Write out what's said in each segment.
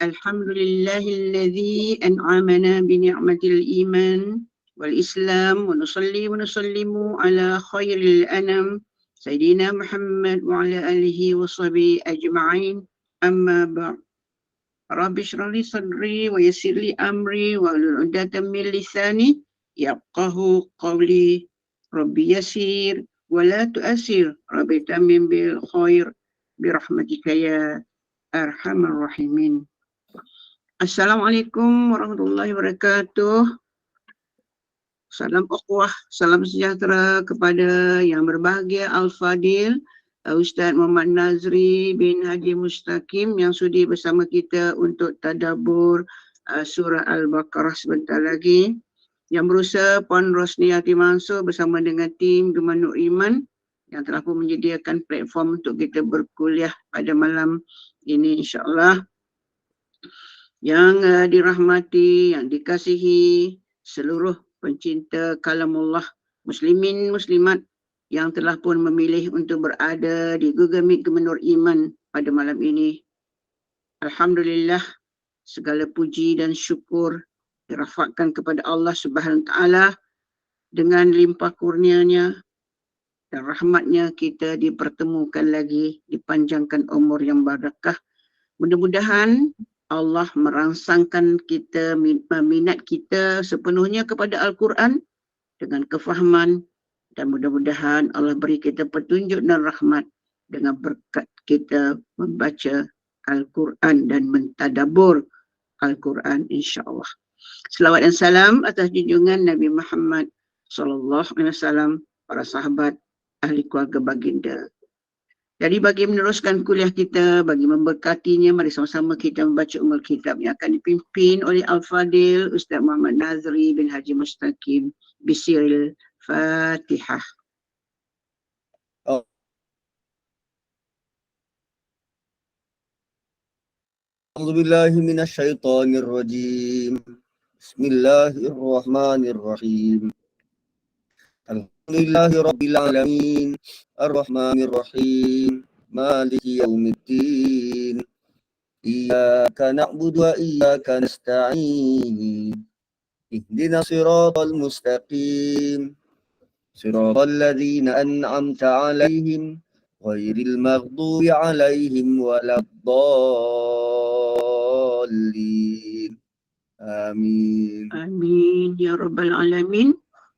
Alhamdulillahilladzi an'amana bi ni'matil iman wal islam wa nusalli wa nusallimu ala khairil anam Sayyidina Muhammad wa ala alihi wa sahbihi ajma'in amma ba'd. Rabbi shrah li sadri wa yassir li amri wa hlul 'uqdatam min lisani yafqahu qawli. Rabbi yassir wa la tu'assir. Rabbi tammim bil khair bi rahmatika ya arhamar rahimin. Assalamualaikum warahmatullahi wabarakatuh. Salam ukhuwah, salam sejahtera kepada yang berbahagia Al-Fadil Ustaz Muhammad Nazri bin Haji Mustaqim yang sudi bersama kita untuk tadabbur surah Al-Baqarah sebentar lagi. Yang berusaha Puan Rosniati Mansur bersama dengan tim Gemah Nur Iman yang telah pun menyediakan platform untuk kita berkuliah pada malam ini insya-Allah. Yang dirahmati, yang dikasihi seluruh pencinta kalamullah muslimin muslimat yang telah pun memilih untuk berada di Google Meet Gemenur Iman pada malam ini. Alhamdulillah, segala puji dan syukur dirafakkan kepada Allah Subhanahu Wa Taala dengan limpah kurnianya dan rahmatnya kita dipertemukan lagi, dipanjangkan umur yang barakah. Mudah-mudahan Allah merangsangkan kita, minat kita sepenuhnya kepada Al-Quran dengan kefahaman dan mudah-mudahan Allah beri kita petunjuk dan rahmat dengan berkat kita membaca Al-Quran dan mentadabbur Al-Quran insya-Allah. Selawat dan salam atas junjungan Nabi Muhammad SAW, para sahabat, ahli keluarga baginda. Jadi bagi meneruskan kuliah kita, bagi memberkatinya, mari sama-sama kita membaca Ummul Kitab yang akan dipimpin oleh Al-Fadil Ustaz Muhammad Nazri bin Haji Mustaqim bisiril Fatihah. A'udzubillahi minasyaitonirrajim. Bismillahirrahmanirrahim. Alhamdulillahi rabbil alamin. Ar-Rahmanir-Rahim. Maliki yaumiddin. Iyyaka na'budu wa iyyaka nasta'in. Ihdinas siratal mustaqim. Siratal ladzina an'amta 'alaihim ghairil maghdubi 'alaihim waladdallin. Amin. Amin ya rabbal alamin.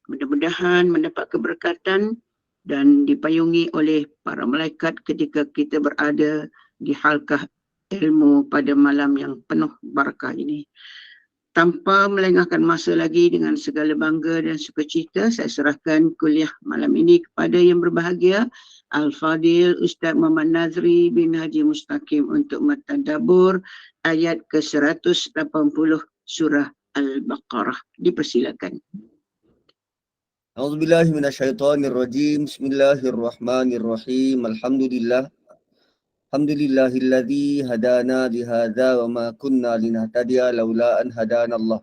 Mudah-mudahan mendapat keberkatan dan dipayungi oleh para malaikat ketika kita berada di halqah ilmu pada malam yang penuh barakah ini. Tanpa melengahkan masa lagi, dengan segala bangga dan sukacita, saya serahkan kuliah malam ini kepada yang berbahagia Al-Fadil Ustaz Muhammad Nazri bin Haji Mustaqim untuk mentadabbur ayat ke-180 surah Al-Baqarah. Dipersilakan. A'udzubillahi minasyaitonirrajim. Bismillahirrahmanirrahim. Alhamdulillahilladzi hadana lihadza wa ma kunna linahtadiya laula an hadanallah.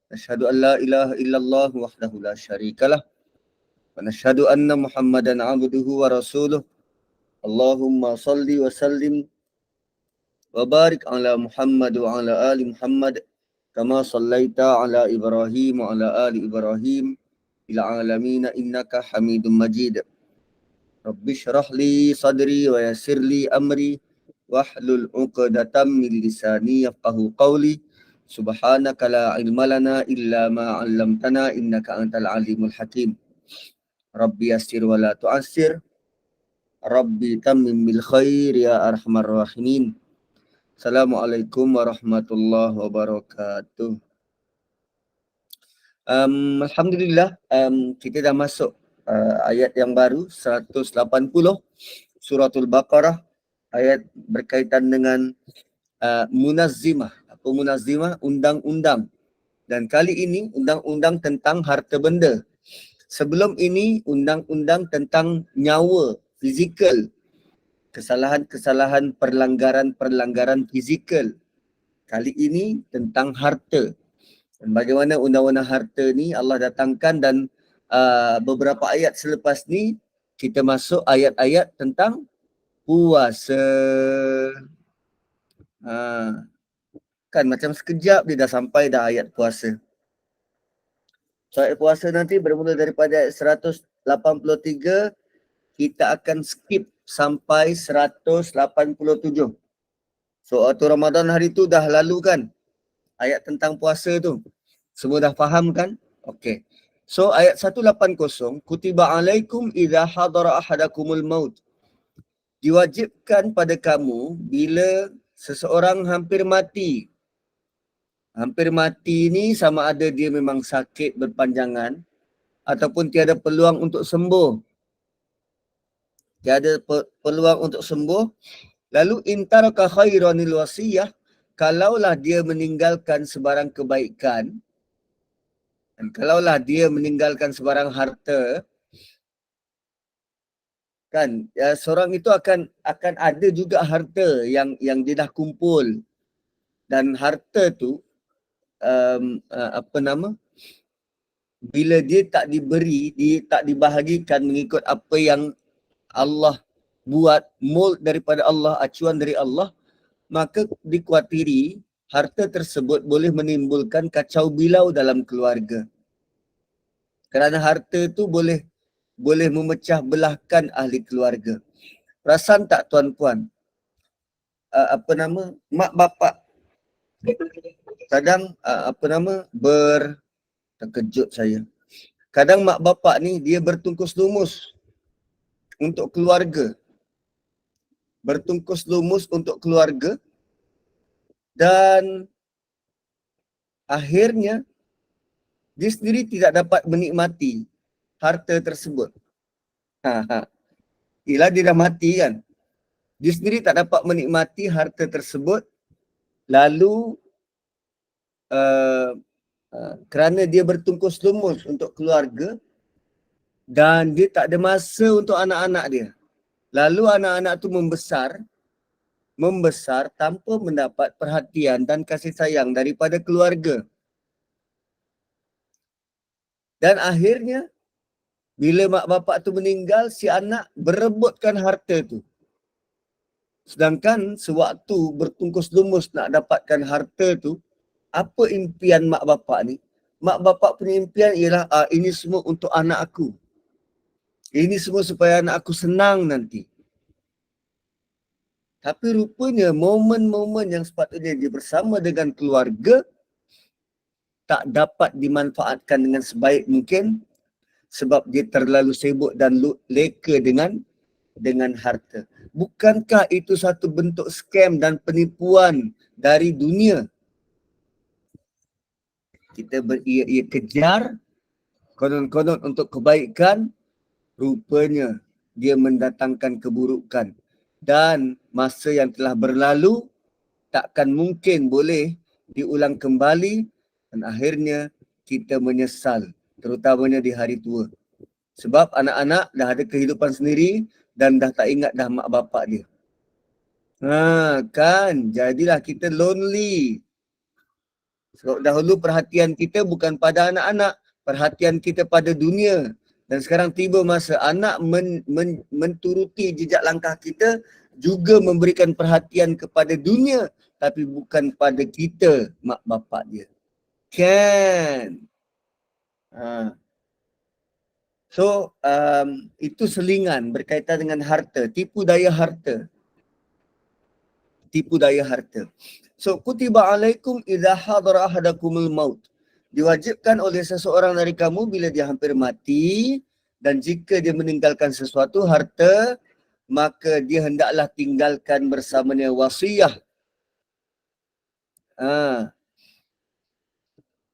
Asyhadu an la ilaha illallah wahdahu la syarikalah wa nashhadu anna Muhammadan 'abduhu wa rasuluh. Allahumma shalli wa sallim wa barik ala Muhammad wa ala ali Muhammad kama shallaita ala Ibrahim wa ala ali Ibrahim fil alamin innaka Hamidum Majid. Rabbi shrah li sadri wa yassir li amri wahlul 'uqdatam min lisani yafqahu qawli. Subhanaka la ilma lana illa ma 'allamtana innaka antal alimul hakim. Rabbi yassir wa la tu'assir. Rabbi tammim bil khair ya arhamar rahimin. Assalamualaikum warahmatullahi wabarakatuh. Alhamdulillah, kita dah masuk ayat yang baru 180 suratul Baqarah, ayat berkaitan dengan munazzimah. Apa munazzimah? Undang-undang. Dan kali ini undang-undang tentang harta benda. Sebelum ini undang-undang tentang nyawa, fizikal. Kesalahan-kesalahan perlanggaran fizikal. Kali ini tentang harta. Dan bagaimana undang-undang harta ni Allah datangkan, dan beberapa ayat selepas ni kita masuk ayat-ayat tentang puasa. Kan macam sekejap dia dah sampai dah ayat puasa. So ayat puasa nanti bermula daripada ayat 183, kita akan skip sampai 187. So waktu Ramadan hari tu dah lalu kan, ayat tentang puasa tu. Semua dah faham kan? Okey. So ayat 180, kutiba alaikum idza hadara ahadakumul maut. Diwajibkan pada kamu bila seseorang hampir mati. Hampir mati ni sama ada dia memang sakit berpanjangan ataupun tiada peluang untuk sembuh. Tiada peluang untuk sembuh. Lalu intaraka khairanil wasiyah, kalaulah dia meninggalkan sebarang kebaikan, dan kalaulah dia meninggalkan sebarang harta, kan ya, seorang itu akan ada juga harta yang dia dah kumpul, dan harta tu bila dia tak diberi, dia tak dibahagikan mengikut apa yang Allah buat, mold daripada Allah, acuan dari Allah, maka dikuatiri harta tersebut boleh menimbulkan kacau bilau dalam keluarga. Kerana harta tu boleh memecah belahkan ahli keluarga. Perasan tak tuan-puan? Mak bapak kadang terkejut saya. Kadang mak bapak ni dia bertungkus lumus untuk keluarga. Bertungkus lumus untuk keluarga dan akhirnya dia sendiri tidak dapat menikmati harta tersebut. Ialah dia dah mati kan. Dia sendiri tak dapat menikmati harta tersebut, lalu kerana dia bertungkus lumus untuk keluarga dan dia tak ada masa untuk anak-anak dia. Lalu anak-anak tu membesar tanpa mendapat perhatian dan kasih sayang daripada keluarga. Dan akhirnya bila mak bapak tu meninggal, si anak berebutkan harta tu. Sedangkan sewaktu bertungkus lumus nak dapatkan harta tu, apa impian mak bapak ni? Mak bapak punya impian ialah ini semua untuk anak aku. Ini semua supaya anak aku senang nanti. Tapi rupanya momen-momen yang sepatutnya dia bersama dengan keluarga tak dapat dimanfaatkan dengan sebaik mungkin sebab dia terlalu sibuk dan leka dengan harta. Bukankah itu satu bentuk scam dan penipuan dari dunia? Kita ia kejar konon-konon untuk kebaikan, rupanya dia mendatangkan keburukan. Dan masa yang telah berlalu takkan mungkin boleh diulang kembali dan akhirnya kita menyesal, terutamanya di hari tua. Sebab anak-anak dah ada kehidupan sendiri dan dah tak ingat dah mak bapak dia. Kan, jadilah kita lonely. Sebab dahulu perhatian kita bukan pada anak-anak, perhatian kita pada dunia. Dan sekarang tiba masa anak menturuti jejak langkah kita, juga memberikan perhatian kepada dunia, tapi bukan pada kita, mak bapak dia. Kan? So, itu selingan berkaitan dengan harta, tipu daya harta. Tipu daya harta. So, kutiba alaikum idza hadara ahadakumul maut. Diwajibkan oleh seseorang dari kamu bila dia hampir mati dan jika dia meninggalkan sesuatu harta, maka dia hendaklah tinggalkan bersamanya wasiyah.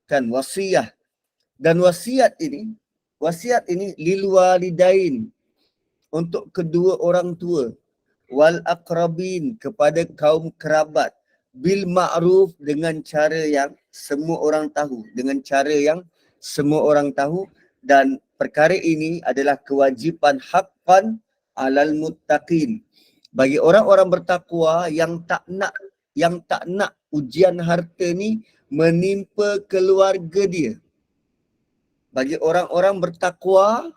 Kan wasiyah. Dan wasiat ini lil walidain, untuk kedua orang tua, wal aqrabin, kepada kaum kerabat, bil ma'ruf, dengan cara yang semua orang tahu, dan perkara ini adalah kewajipan haqqan alal muttaqin, bagi orang-orang bertakwa yang tak nak ujian harta ni menimpa keluarga dia. Bagi orang-orang bertakwa,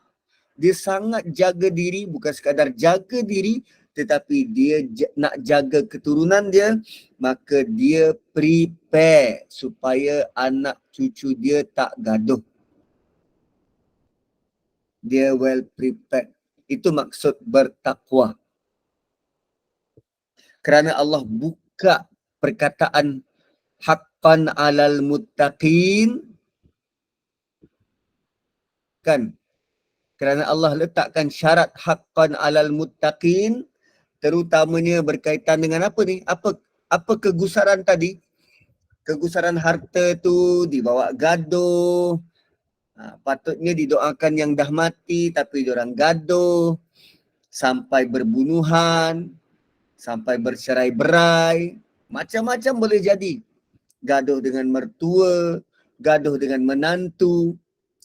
dia sangat jaga diri, bukan sekadar jaga diri, tetapi dia nak jaga keturunan dia, maka dia prepare supaya anak cucu dia tak gaduh. Dia well prepared. Itu maksud bertakwa. Kerana Allah buka perkataan haqqan alal muttaqin, kan? Kerana Allah letakkan syarat haqqan alal muttaqin, terutamanya berkaitan dengan apa ni? Apa kegusaran tadi? Kegusaran harta tu dibawa gaduh. Patutnya didoakan yang dah mati tapi diorang gaduh sampai berbunuhan, sampai bercerai-berai, macam-macam boleh jadi. Gaduh dengan mertua, gaduh dengan menantu,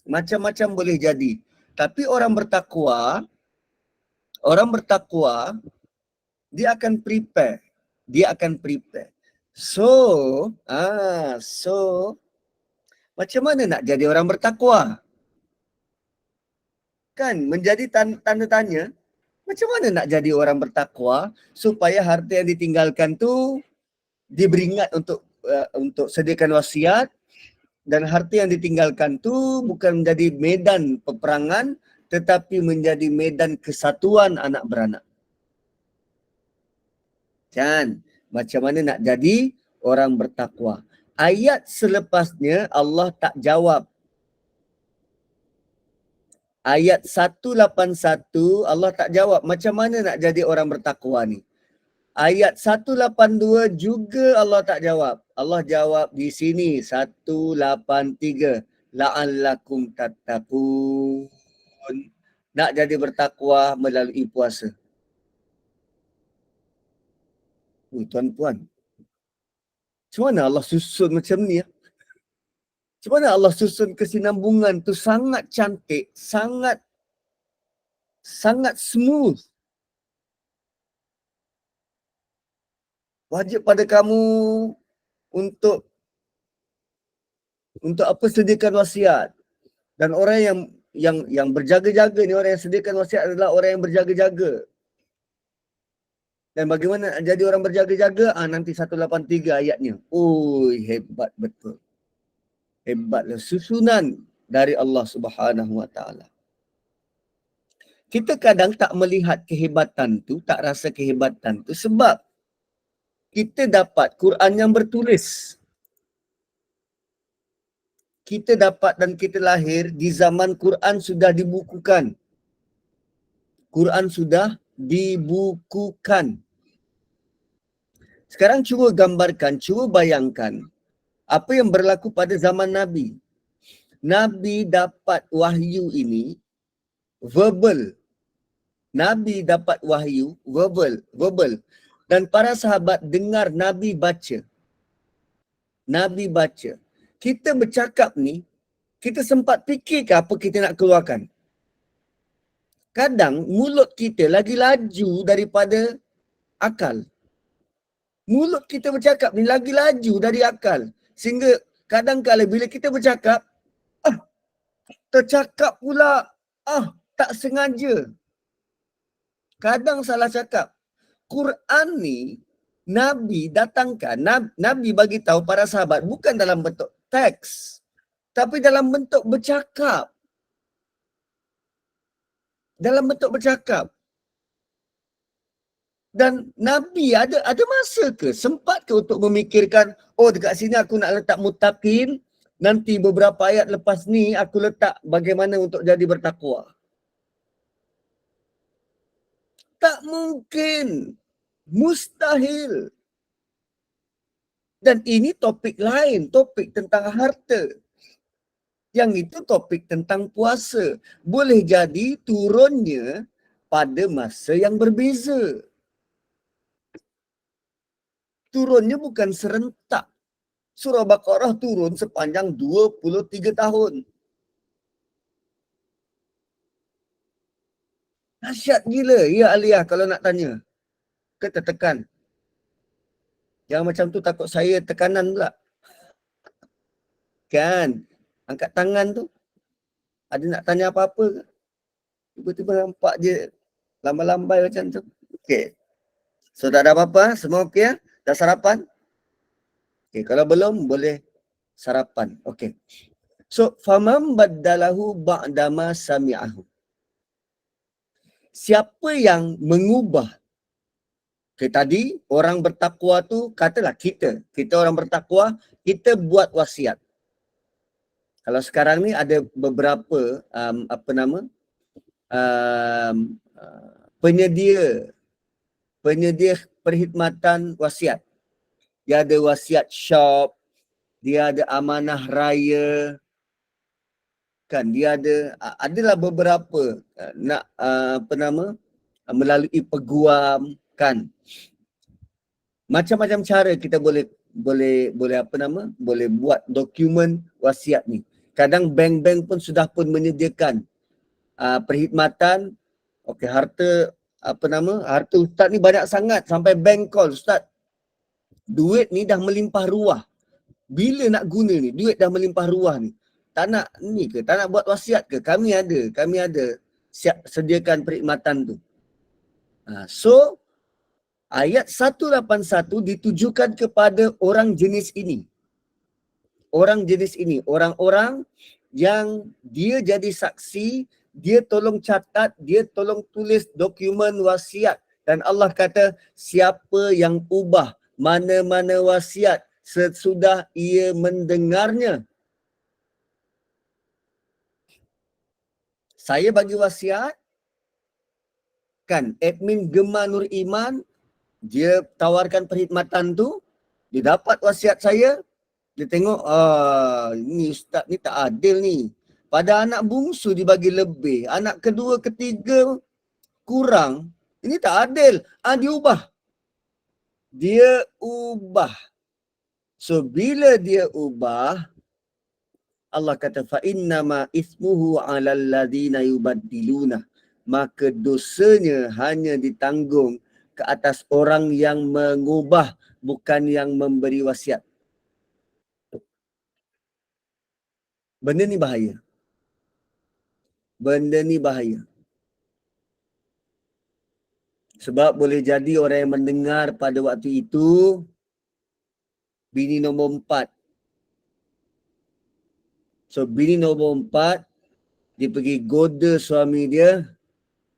macam-macam boleh jadi. Tapi orang bertakwa dia akan prepare. Dia akan prepare. So, macam mana nak jadi orang bertakwa? Kan menjadi tanda tanya, macam mana nak jadi orang bertakwa supaya harta yang ditinggalkan tu diberingat untuk sediakan wasiat, dan harta yang ditinggalkan tu bukan menjadi medan peperangan tetapi menjadi medan kesatuan anak beranak. Kan? Macam mana nak jadi orang bertakwa? Ayat selepasnya Allah tak jawab. Ayat 181 Allah tak jawab macam mana nak jadi orang bertakwa ni. Ayat 182 juga Allah tak jawab. Allah jawab di sini 183. La'allakum tattaqun. Nak jadi bertakwa melalui puasa. Tuan-puan, macam mana Allah susun macam ni ya? Macam mana Allah susun kesinambungan tu sangat cantik, sangat smooth. Wajib pada kamu untuk apa, sediakan wasiat. Dan orang yang berjaga-jaga ni, orang yang sediakan wasiat adalah orang yang berjaga-jaga. Dan bagaimana nak jadi orang berjaga-jaga? Nanti 183 ayatnya. Hebat betul. Hebatlah susunan dari Allah Subhanahu Wa Taala. Kita kadang tak melihat kehebatan tu, tak rasa kehebatan tu sebab kita dapat Quran yang bertulis. Kita dapat dan kita lahir di zaman Quran sudah dibukukan. Quran sudah dibukukan. Sekarang cuba gambarkan, cuba bayangkan apa yang berlaku pada zaman Nabi. Nabi dapat wahyu ini verbal. Nabi dapat wahyu verbal. Dan para sahabat dengar Nabi baca. Nabi baca. Kita bercakap ni, kita sempat fikir ke apa kita nak keluarkan? Kadang mulut kita lagi laju daripada akal. Mulut kita bercakap ni lagi laju dari akal. Sehingga kadang-kadang bila kita bercakap, tercakap pula, tak sengaja. Kadang salah cakap. Quran ni, Nabi datangkan, Nabi bagi tahu para sahabat bukan dalam bentuk teks, tapi dalam bentuk bercakap. Dalam bentuk bercakap. Dan Nabi ada masa ke, sempat ke untuk memikirkan, dekat sini aku nak letak muttaqin, nanti beberapa ayat lepas ni aku letak bagaimana untuk jadi bertakwa. Tak mungkin. Mustahil. Dan ini topik lain, topik tentang harta. Yang itu topik tentang puasa. Boleh jadi turunnya pada masa yang berbeza. Turunnya bukan serentak. Surah Baqarah turun sepanjang 23 tahun. Dahsyat gila, ya Aliyah kalau nak tanya. Tertekan. Yang macam tu takut saya tekanan pula. Kan? Angkat tangan tu. Ada nak tanya apa-apa ke? Tiba-tiba nampak je lambai-lambai macam tu. Okey. So tak ada apa-apa, semua okey ya? Dah sarapan? Okey, kalau belum boleh sarapan. Okey. So faman baddalahu ba'dama sami'ahu. Siapa yang mengubah, tadi orang bertakwa tu katalah kita orang bertakwa, kita buat wasiat. Kalau sekarang ni ada beberapa penyedia perkhidmatan wasiat. Dia ada wasiat shop, dia ada amanah raya, kan, dia adalah beberapa melalui peguam, kan. Macam-macam cara kita boleh buat dokumen wasiat ni. Kadang bank-bank pun sudah pun menyediakan perkhidmatan. Okey, harta ustaz ni banyak sangat sampai bank call, ustaz, duit ni dah melimpah ruah. Bila nak guna ni? Duit dah melimpah ruah ni. Tak nak ni ke? Tak nak buat wasiat ke? Kami ada sediakan perkhidmatan tu. So ayat 181 ditujukan kepada orang jenis ini. Orang-orang yang dia jadi saksi, dia tolong catat, dia tolong tulis dokumen wasiat. Dan Allah kata, siapa yang ubah mana-mana wasiat sesudah ia mendengarnya. Saya bagi wasiat, kan, admin Gema Nur Iman, dia tawarkan perkhidmatan tu, dia dapat wasiat saya, dia tengok, ni ustaz ni tak adil ni. Pada anak bungsu dibagi lebih, anak kedua, ketiga kurang. Ini tak adil. Dia ubah. So bila dia ubah, Allah kata fa innama ismuhu 'alal ladzina yubaddiluna. Maka dosanya hanya ditanggung ke atas orang yang mengubah, bukan yang memberi wasiat. Benda ni bahaya. Sebab boleh jadi orang yang mendengar pada waktu itu bini nombor 4. So bini nombor 4, dia pergi goda suami dia,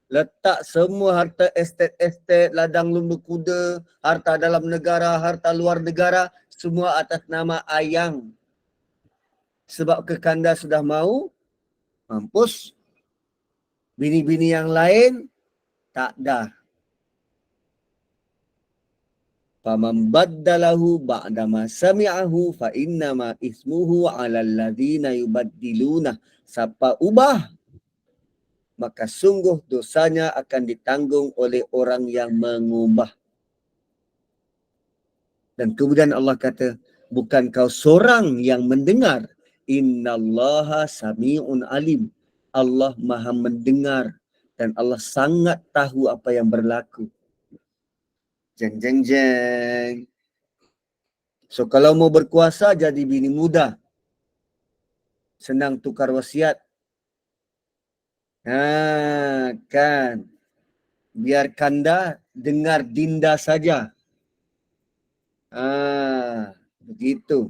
letak semua harta estet, ladang lumba kuda, harta dalam negara, harta luar negara, semua atas nama ayang. Sebab kekanda sudah mau, mampus. Bini-bini yang lain, tak dah. Faman baddalahu ba'dama sami'ahu fa innama ismuhu 'alal ladzina yubaddiluna. Siapa ubah, maka sungguh dosanya akan ditanggung oleh orang yang mengubah. Dan kemudian Allah kata, bukan kau seorang yang mendengar. Innallaha sami'un alim. Allah maha mendengar dan Allah sangat tahu apa yang berlaku. Jeng jeng jeng. So kalau mau berkuasa jadi bini muda. Senang tukar wasiat. Kan. Biar kanda dengar dinda saja. Begitu.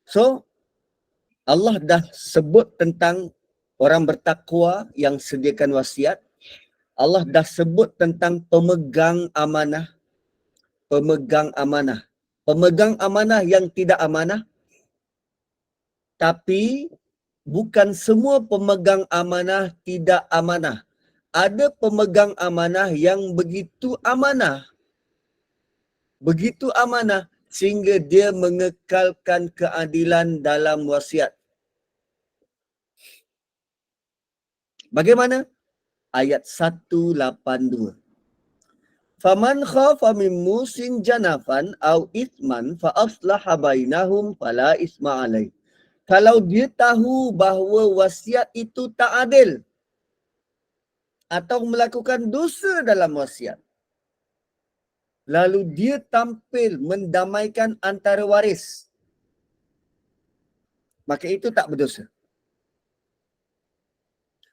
So Allah dah sebut tentang orang bertakwa yang sediakan wasiat. Allah dah sebut tentang pemegang amanah. Pemegang amanah yang tidak amanah. Tapi bukan semua pemegang amanah tidak amanah. Ada pemegang amanah yang begitu amanah. Sehingga dia mengekalkan keadilan dalam wasiat. Bagaimana? Ayat 182. Faman khafa min musin janafan au ithman fa aslaha bainahum fala isma alaih. Kalau dia tahu bahawa wasiat itu tak adil atau melakukan dosa dalam wasiat, lalu dia tampil mendamaikan antara waris, maka itu tak berdosa.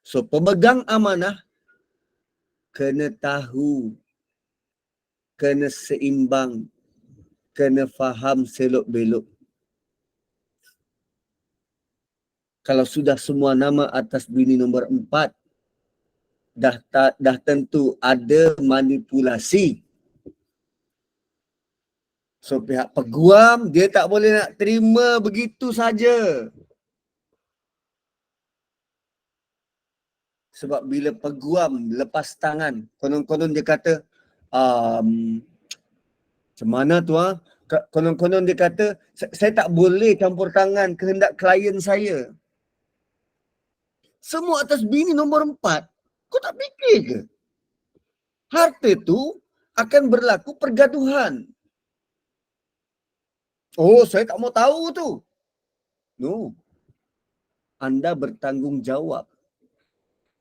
So pemegang amanah kena tahu, kena seimbang, kena faham selok-belok. Kalau sudah semua nama atas bini nombor 4, dah tentu ada manipulasi. So pihak peguam dia tak boleh nak terima begitu saja. Sebab bila peguam lepas tangan, konon-konon dia kata, macam mana tu konon-konon dia kata, saya tak boleh campur tangan kehendak klien saya. Semua atas bini nombor 4. Kau tak fikir ke? Harta tu akan berlaku pergaduhan. Oh, saya tak mau tahu tu. No. Anda bertanggungjawab.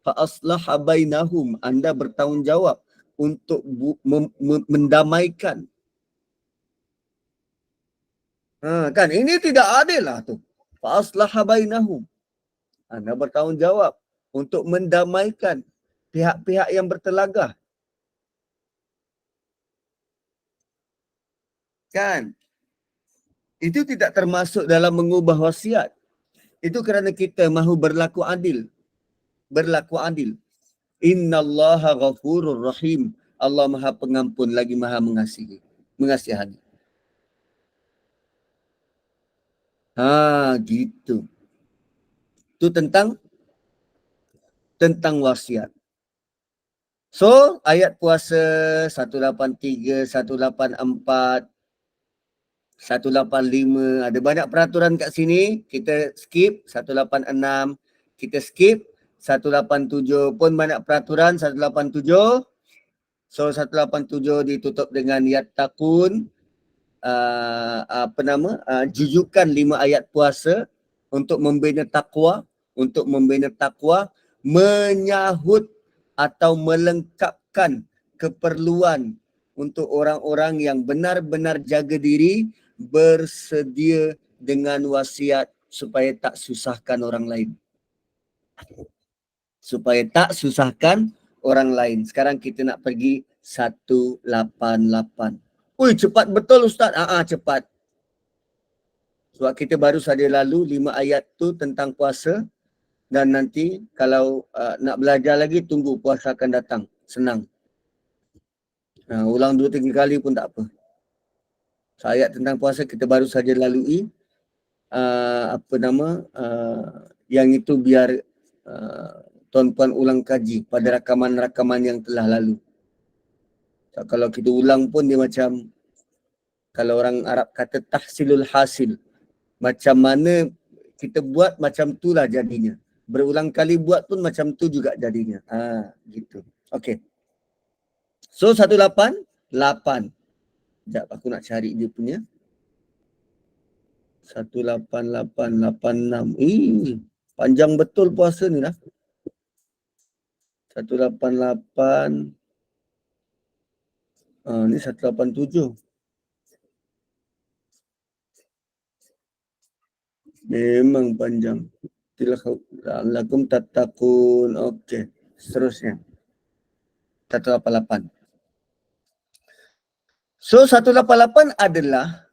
Fa'aslaha bainahum. Anda bertanggungjawab untuk mendamaikan. Kan ini tidak adil lah tu. Fa'aslaha bainahum. Anda bertanggungjawab untuk mendamaikan pihak-pihak yang bertelagah. Kan? Itu tidak termasuk dalam mengubah wasiat. Itu kerana kita mahu berlaku adil. Berlaku adil. Innallaha ghafurur rahim. Allah Maha Pengampun lagi Maha Mengasihi. Mengasihani. Gitu. Itu tentang wasiat. So, ayat puasa 183, 184, 185, ada banyak peraturan kat sini. Kita skip 186, kita skip 187 pun banyak peraturan 187. So 187 ditutup dengan yattaqun, jujukan 5 ayat puasa untuk membina takwa, menyahut atau melengkapkan keperluan untuk orang-orang yang benar-benar jaga diri, bersedia dengan wasiat supaya tak susahkan orang lain. Sekarang kita nak pergi 188. Ui, cepat betul Ustaz. Cepat. Sebab kita baru saja lalu 5 ayat tu tentang puasa. Dan nanti kalau nak belajar lagi, tunggu puasa akan datang. Senang. Ulang 2-3 kali pun tak apa. So, ayat tentang puasa kita baru saja lalui. Yang itu biar tuan-puan ulang kaji pada rakaman-rakaman yang telah lalu. So, kalau kita ulang pun dia macam, kalau orang Arab kata tahsilul hasil. Macam mana kita buat, macam itulah jadinya. Berulang kali buat pun macam tu juga jadinya. Gitu. Okey. So 188. Sekejap aku nak cari dia punya. 18886. Panjang betul puasa ni lah. 188. Ni 187. Memang panjang. Lakum tatakun. Okey. Seterusnya. 188. So 188 adalah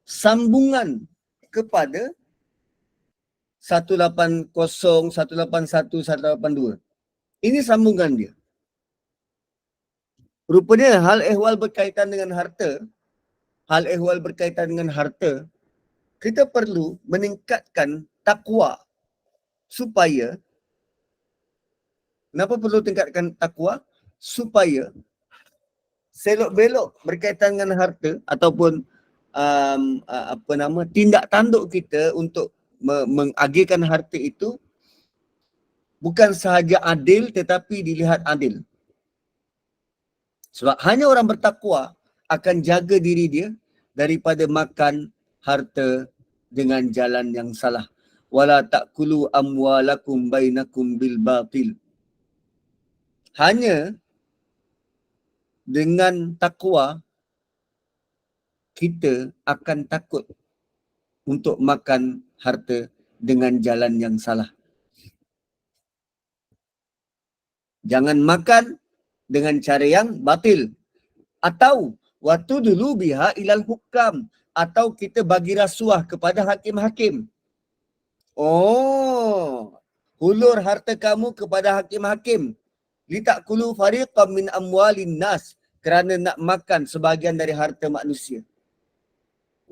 sambungan kepada 180, 181, 182. Ini sambungan dia. Rupanya hal ehwal berkaitan dengan harta, kita perlu meningkatkan takwa supaya, kenapa perlu tingkatkan takwa? Supaya selok-belok berkaitan dengan harta ataupun tindak tanduk kita untuk mengagihkan harta itu bukan sahaja adil tetapi dilihat adil. Sebab hanya orang bertakwa akan jaga diri dia daripada makan harta dengan jalan yang salah. Wala ta'kulu amwalakum bainakum bil batil. Hanya dengan takwa kita akan takut untuk makan harta dengan jalan yang salah. Jangan makan dengan cara yang batil. Atau waktu dulu biha ilal hukam. Atau kita bagi rasuah kepada hakim-hakim. Oh, hulur harta kamu kepada hakim-hakim. Litakulu fariqam min amwalin nas. Kerana nak makan sebahagian dari harta manusia.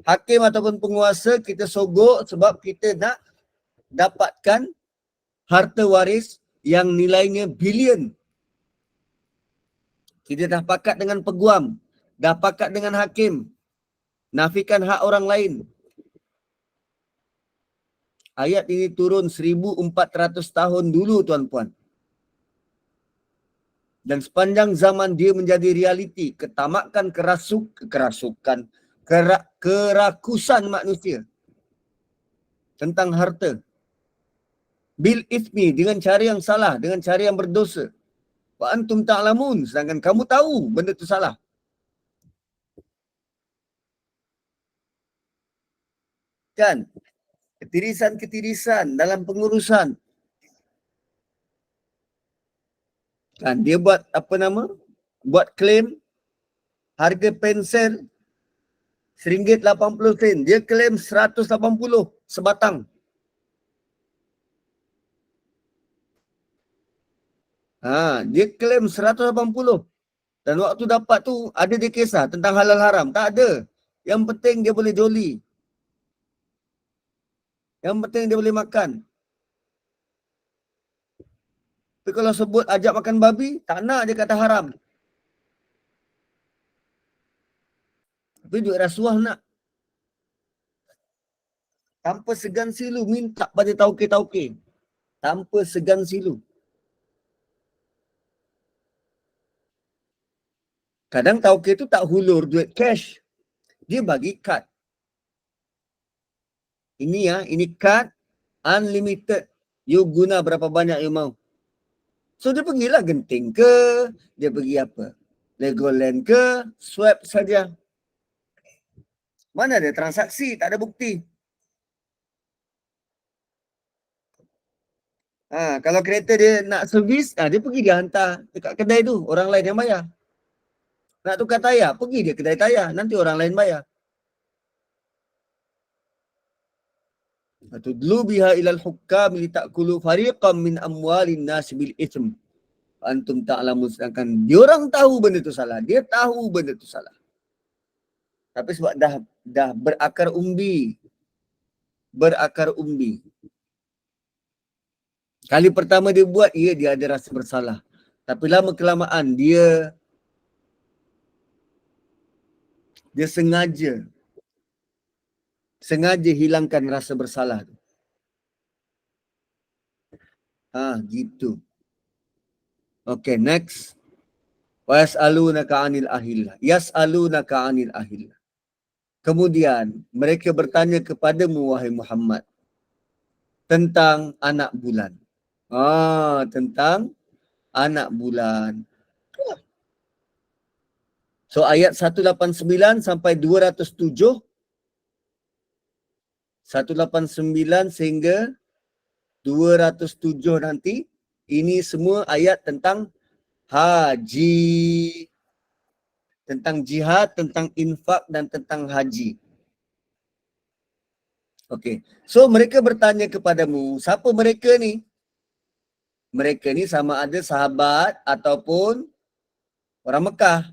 Hakim ataupun penguasa kita sogok sebab kita nak dapatkan harta waris yang nilainya bilion. Kita dah pakat dengan peguam, dah pakat dengan hakim, nafikan hak orang lain. Ayat ini turun 1400 tahun dulu tuan-puan. Dan sepanjang zaman dia menjadi realiti, ketamakan kerakusan manusia tentang harta. Bil ithmi, dengan cara yang salah, dengan cara yang berdosa. Wa antum ta'lamun, sedangkan kamu tahu benda itu salah. Kan? Ketirisan-ketirisan dalam pengurusan. Kan? Dia buat apa nama? Buat claim harga pensel RM1.80. Dia claim 180 sebatang. Dia claim 180. Dan waktu dapat tu ada dia kisah tentang halal haram. Tak ada. Yang penting dia boleh joli. Yang penting dia boleh makan. Tapi kalau sebut ajak makan babi, tak nak dia kata haram. Tapi duit rasuah nak. Tanpa segan silu minta pada tauke-tauke. Tanpa segan silu. Kadang tauke tu tak hulur duit cash. Dia bagi kad. Ini kad unlimited. You guna berapa banyak you mau. So dia pergilah Genting ke, dia pergi apa? Legoland ke, swipe saja. Mana ada transaksi, tak ada bukti. Kalau kereta dia nak servis, dia pergi dia hantar dekat kedai tu, orang lain yang bayar. Nak tukar tayar, pergi dia kedai tayar, nanti orang lain bayar. Tudlu biha ilal hukam li ta'kulu fariqam min amwalin nas bil itsm. Antum ta'lamun, sedangkan dia orang tahu benda tu salah. Dia tahu benda tu salah. Tapi sebab dah berakar umbi. Berakar umbi. Kali pertama dia buat, dia ada rasa bersalah. Tapi lama kelamaan dia sengaja hilangkan rasa bersalah tu. Gitu. Okay, next. Yas'alunaka 'anil ahillah. Yas'alunaka 'anil ahillah. Kemudian mereka bertanya kepadamu wahai Muhammad tentang anak bulan. Tentang anak bulan. So ayat 189 sampai 207. 189 sehingga 207 nanti. Ini semua ayat tentang haji. Tentang jihad, tentang infak dan tentang haji. Okey. So mereka bertanya kepadamu, siapa mereka ni? Mereka ni sama ada sahabat ataupun orang Mekah.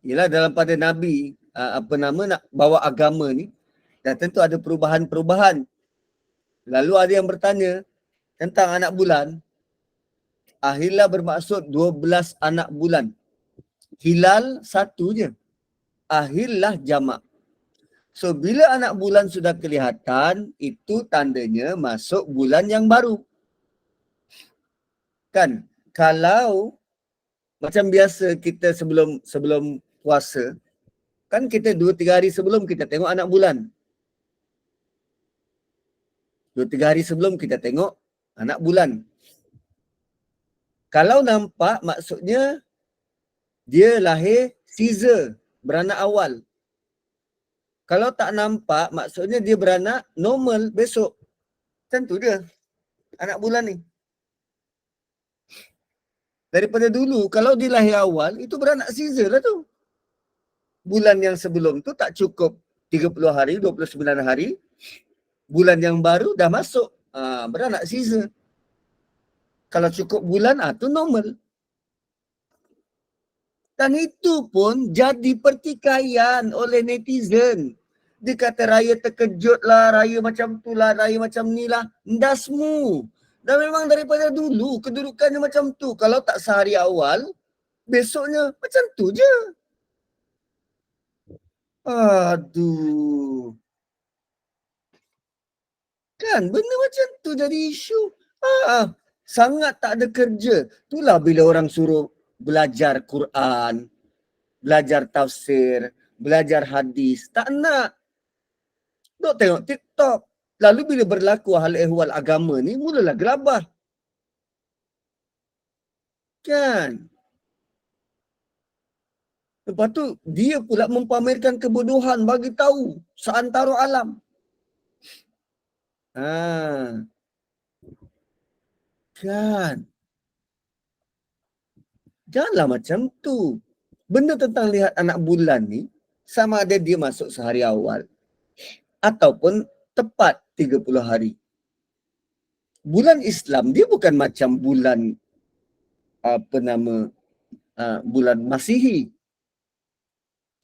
Ialah dalam pada Nabi, nak bawa agama ni, dan tentu ada perubahan-perubahan. Lalu ada yang bertanya tentang anak bulan. Ahillah bermaksud 12 anak bulan. Hilal satu je. Ahillah jamak. So bila anak bulan sudah kelihatan, itu tandanya masuk bulan yang baru. Kan? Kalau macam biasa kita sebelum puasa, kan kita 2-3 hari sebelum kita tengok anak bulan. 2-3 hari sebelum kita tengok anak bulan. Kalau nampak, maksudnya dia lahir Caesar, beranak awal. Kalau tak nampak, maksudnya dia beranak normal besok. Tentu dia anak bulan ni. Daripada dulu, kalau di lahir awal, itu beranak Caesar lah tu. Bulan yang sebelum tu tak cukup 30 hari, 29 hari. Bulan yang baru dah masuk. Beranak Caesar. Kalau cukup bulan, tu normal. Dan itu pun jadi pertikaian oleh netizen. Dia kata raya terkejut lah, raya macam tu lah, raya macam ni lah. Ndasmu. Dan memang daripada dulu kedudukannya macam tu. Kalau tak sehari awal, besoknya macam tu je. Aduh. Kan benda macam tu jadi isu. Sangat tak ada kerja. Itulah bila orang suruh belajar Quran, belajar tafsir, belajar hadis. Tak nak. Duk tengok TikTok. Lalu bila berlaku hal ehwal agama ni, mulalah gelabah. Kan? Lepas tu, dia pula mempamerkan kebodohan bagi tahu seantara alam. Kan? Janganlah macam tu. Benda tentang lihat anak bulan ni, sama ada dia masuk sehari awal ataupun tepat 30 hari. Bulan Islam dia bukan macam bulan bulan Masihi.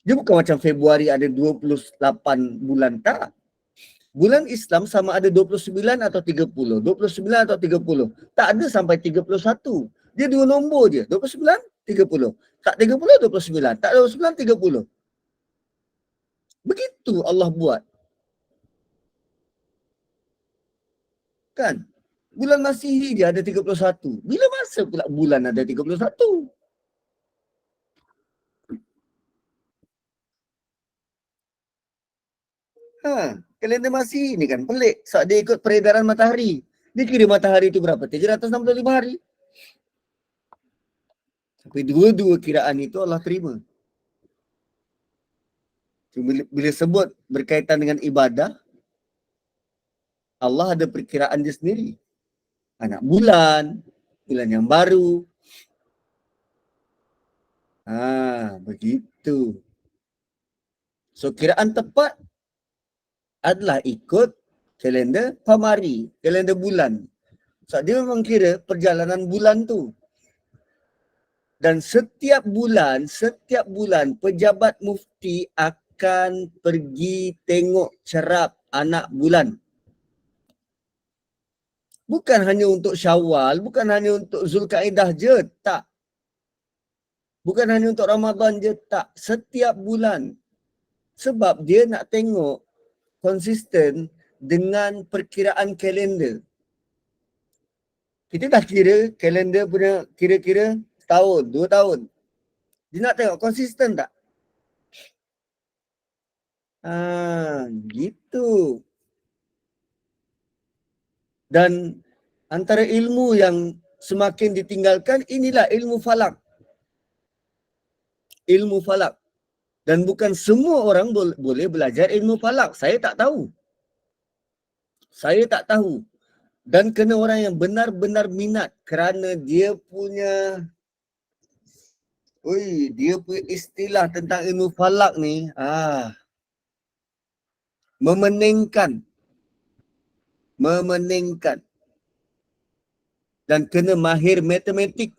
Dia bukan macam Februari ada 28 bulan, tak. Bulan Islam sama ada 29 atau 30. 29 atau 30. Tak ada sampai 31. Dia dua nombor je. 29, 30. Tak 30, 29. Tak 29, 30. Begitu Allah buat. Kan? Bulan Masihi dia ada 31. Bila masa pula bulan ada 31? Kalender Masihi ni kan pelik. Sebab dia ikut peredaran matahari. Dia kira matahari tu berapa? 365 hari. Tapi dua-dua kiraan itu Allah terima. Bila sebut berkaitan dengan ibadah, Allah ada perkiraan dia sendiri. Anak bulan, bulan yang baru. Begitu. So kiraan tepat adalah ikut kalender Qamari, kalender bulan. So dia memang kira perjalanan bulan tu. Dan setiap bulan pejabat mufti akan pergi tengok cerap anak bulan. Bukan hanya untuk Syawal, bukan hanya untuk Zulkaidah je, tak. Bukan hanya untuk Ramadan je, tak. Setiap bulan. Sebab dia nak tengok konsisten dengan perkiraan kalender. Kita dah kira kalender punya kira-kira tahun, 2 tahun. Dia nak tengok konsisten tak? Gitu. Dan antara ilmu yang semakin ditinggalkan, inilah ilmu falak. Ilmu falak. Dan bukan semua orang boleh belajar ilmu falak. Saya tak tahu. Dan kena orang yang benar-benar minat kerana dia punya istilah tentang ilmu falak ni memeningkan dan kena mahir matematik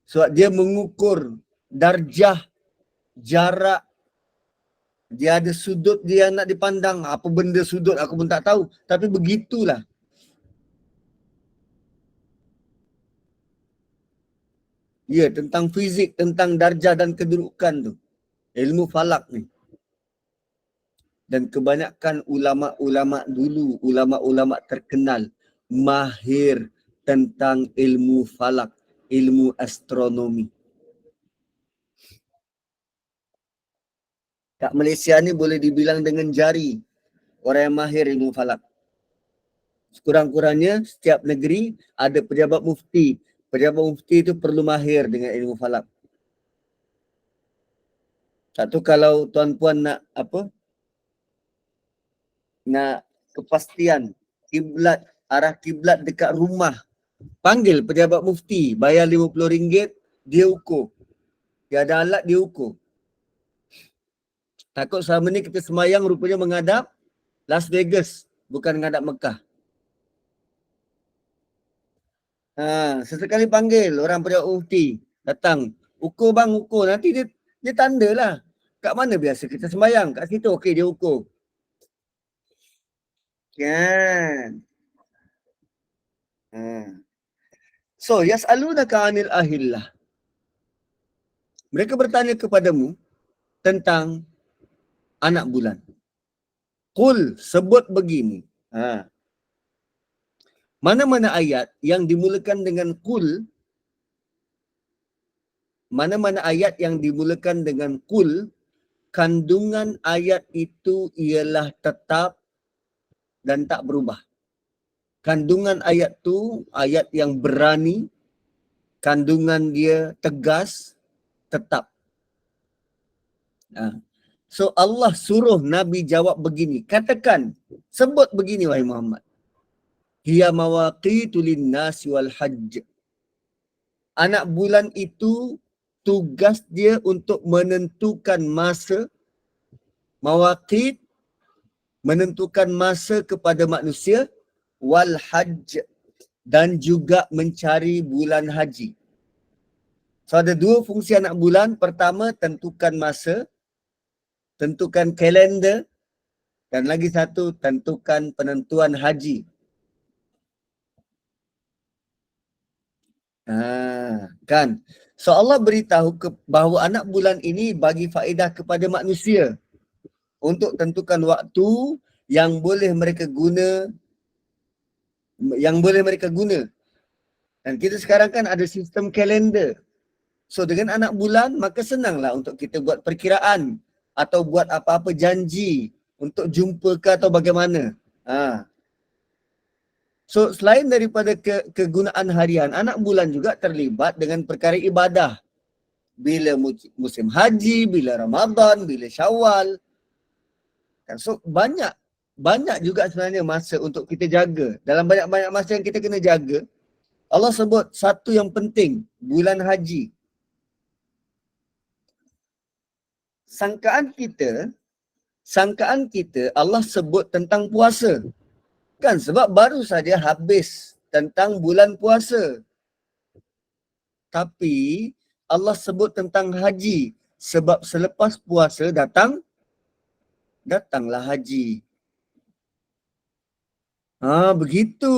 sebab dia mengukur darjah, jarak, dia ada sudut dia nak dipandang. Apa benda sudut aku pun tak tahu, tapi begitulah. Ya, tentang fizik, tentang darjah dan kedudukan tu, ilmu falak ni. Dan kebanyakan ulama-ulama dulu, ulama-ulama terkenal, mahir tentang ilmu falak, ilmu astronomi. Kat Malaysia ni boleh dibilang dengan jari orang yang mahir ilmu falak. Sekurang-kurangnya setiap negeri ada pejabat mufti. Pejabat mufti itu perlu mahir dengan ilmu falak. Satu, kalau tuan-puan nak nak kepastian kiblat, arah kiblat dekat rumah Panggil pejabat mufti, bayar RM50, dia ukur. Dia ada alat, dia ukur. Takut selama ni kita semayang rupanya menghadap Las Vegas, bukan menghadap Mekah. Sesekali panggil orang pejabat mufti, datang. Ukur bang, ukur. Nanti dia tanda lah. Kat mana biasa kita sembayang? Kat situ, okey dia ukur. Kan? So, yas'alunaka 'anil ahillah. Mereka bertanya kepadamu tentang anak bulan. Qul, sebut begini. Mana-mana ayat yang dimulakan dengan qul, mana-mana ayat yang dimulakan dengan qul, kandungan ayat itu ialah tetap dan tak berubah. Kandungan ayat tu ayat yang berani, kandungan dia tegas, tetap. So Allah suruh Nabi jawab begini. Katakan, sebut begini wahai Muhammad. Hiya mawaqitu linnasi wal hajj. Anak bulan itu tugas dia untuk menentukan masa, mawaqit, menentukan masa kepada manusia, wal hajj, dan juga mencari bulan haji. So ada dua fungsi anak bulan. Pertama, tentukan masa, tentukan kalender, dan lagi satu, tentukan penentuan haji. Kan? So Allah beritahu bahawa anak bulan ini bagi faedah kepada manusia untuk tentukan waktu yang boleh mereka guna, Dan kita sekarang kan ada sistem kalender. So dengan anak bulan, maka senanglah untuk kita buat perkiraan atau buat apa-apa janji untuk jumpa ke atau bagaimana. So selain daripada kegunaan harian, anak bulan juga terlibat dengan perkara ibadah. Bila musim haji, bila Ramadan, bila Syawal. So banyak juga sebenarnya masa untuk kita jaga. Dalam banyak-banyak masa yang kita kena jaga, Allah sebut satu yang penting, bulan haji. Sangkaan kita Allah sebut tentang puasa. Kan sebab baru saja habis tentang bulan puasa. Tapi Allah sebut tentang haji sebab selepas puasa datanglah haji. Begitu.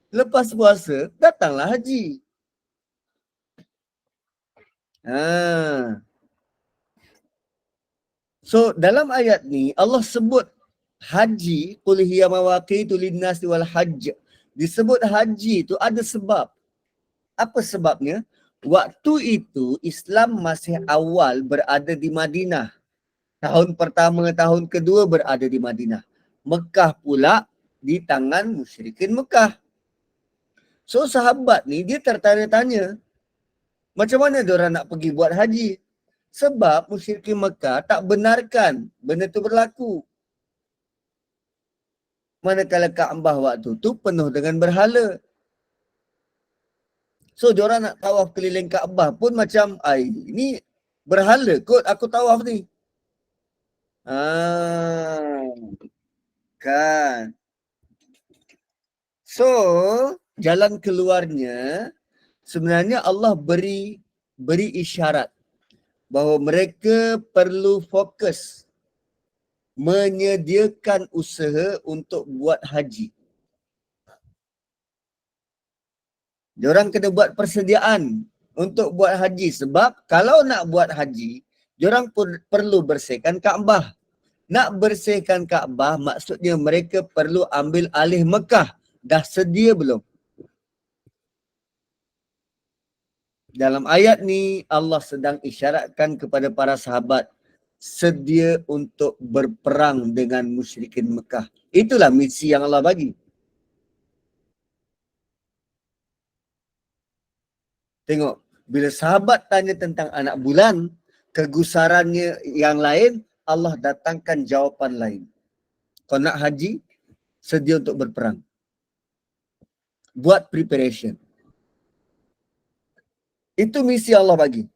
Lepas puasa datanglah haji. So dalam ayat ni Allah sebut haji, qul hiya mawaqitu linnasi wal hajj. Disebut haji itu ada sebab. Apa sebabnya? Waktu itu Islam masih awal berada di Madinah. Tahun pertama, tahun kedua berada di Madinah. Mekah pula di tangan musyrikin Mekah. So sahabat ni dia tertanya-tanya, macam mana diorang nak pergi buat haji? Sebab musyrikin Mekah tak benarkan benda tu berlaku. Manakala Kaabah waktu tu penuh dengan berhala. So diorang nak tawaf keliling Kaabah pun macam, ini berhala kot aku tawaf ni. Kan. So jalan keluarnya sebenarnya Allah beri isyarat bahawa mereka perlu fokus menyediakan usaha untuk buat haji. Diorang kena buat persediaan untuk buat haji sebab kalau nak buat haji, diorang perlu bersihkan Kaabah. Nak bersihkan Kaabah maksudnya mereka perlu ambil alih Mekah. Dah sedia belum? Dalam ayat ni Allah sedang isyaratkan kepada para sahabat sedia untuk berperang dengan musyrikin Mekah. Itulah misi yang Allah bagi. Tengok, bila sahabat tanya tentang anak bulan, kegusarannya yang lain, Allah datangkan jawapan lain. Kau nak haji, sedia untuk berperang. buat preparation. Itu misi Allah bagi.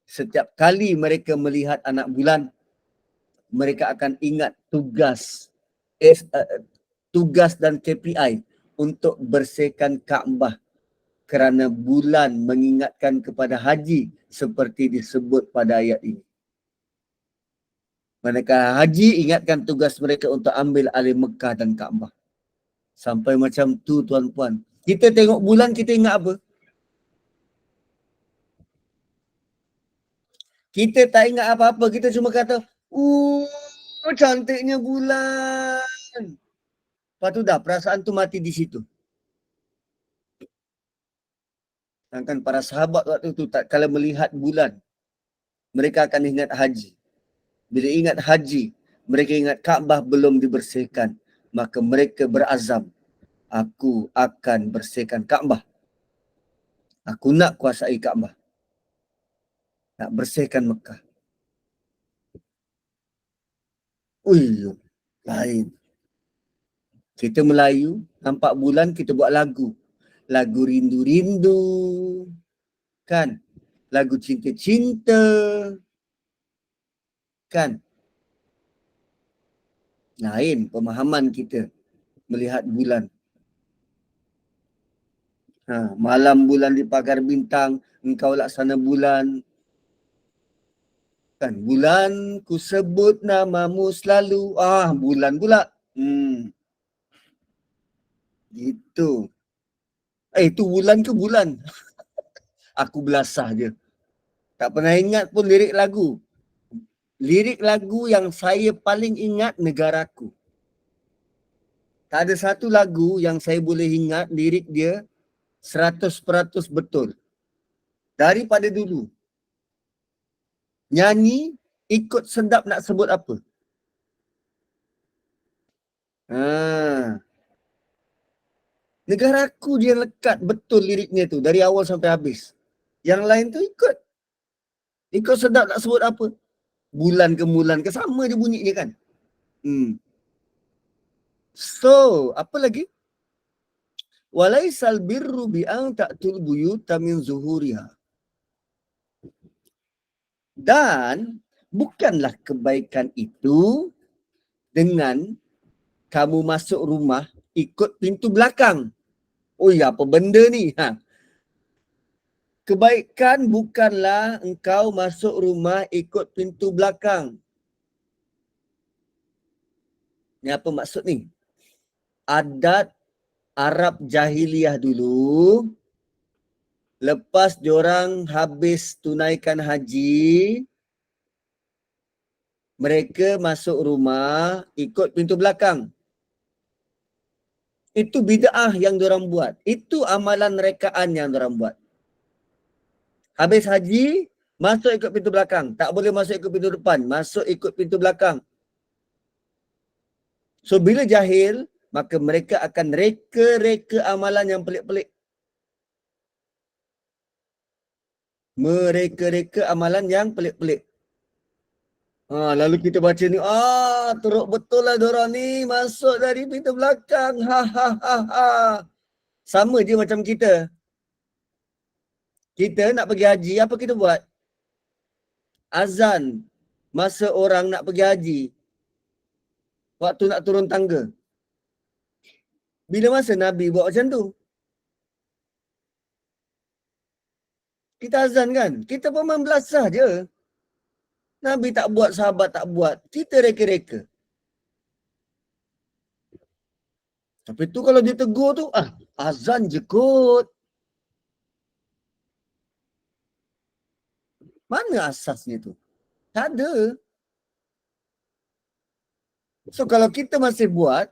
Setiap kali mereka melihat anak bulan, mereka akan ingat tugas dan KPI untuk bersihkan Kaabah kerana bulan mengingatkan kepada haji seperti disebut pada ayat ini. Manakala haji ingatkan tugas mereka untuk ambil alih Mekah dan Kaabah. Sampai macam tu tuan-puan. Kita tengok bulan, kita ingat apa? Kita tak ingat apa-apa. Kita cuma kata, cantiknya bulan. Lepas tu dah, perasaan tu mati di situ. Sedangkan para sahabat waktu tu tak kala melihat bulan, mereka akan ingat haji. Bila ingat haji, mereka ingat Kaabah belum dibersihkan. Maka mereka berazam, aku akan bersihkan Kaabah. Aku nak kuasai Kaabah. Nak bersihkan Mekah. Ui, lain. Kita Melayu, nampak bulan kita buat lagu. Lagu rindu-rindu. Kan? Lagu cinta-cinta. Kan? Lain pemahaman kita melihat bulan. Malam bulan di pagar bintang, engkau laksana bulan. Kan? Bulan ku sebut namamu selalu. Bulan pula. Gitu. Itu bulan ke bulan? Aku belasah je. Tak pernah ingat pun lirik lagu. Lirik lagu yang saya paling ingat Negaraku. Tak ada satu lagu yang saya boleh ingat lirik dia 100% betul. Daripada dulu. Nyanyi, ikut sedap nak sebut apa. Negaraku dia lekat betul liriknya tu dari awal sampai habis. Yang lain tu ikut. Ikut sedap nak sebut apa. Bulan ke bulan ke sama je bunyinya kan. So, apa lagi? Walaisal birru bi'ang ta'tul buyuta min zuhuriha. Dan bukanlah kebaikan itu dengan kamu masuk rumah ikut pintu belakang. Apa benda ni? Kebaikan bukanlah engkau masuk rumah ikut pintu belakang. Ni apa maksud ni? Adat Arab jahiliyah dulu, lepas diorang habis tunaikan haji, mereka masuk rumah ikut pintu belakang. Itu bid'ah yang diorang buat. Itu amalan rekaan yang diorang buat. Habis haji, masuk ikut pintu belakang. Tak boleh masuk ikut pintu depan. Masuk ikut pintu belakang. So, bila jahil, maka mereka akan reka-reka amalan yang pelik-pelik. Mereka-reka amalan yang pelik-pelik. Lalu kita baca ni, teruk betul lah diorang ni masuk dari pintu belakang. Sama je macam kita. Kita nak pergi haji, apa kita buat? Azan masa orang nak pergi haji. Waktu nak turun tangga. Bila masa Nabi buat macam tu? Kita azan kan? Kita pun main belasah je. Nabi tak buat, sahabat tak buat. Kita reka-reka. Tapi tu kalau dia tegur tu, azan je kot. Mana asasnya tu? Tak ada. So kalau kita masih buat,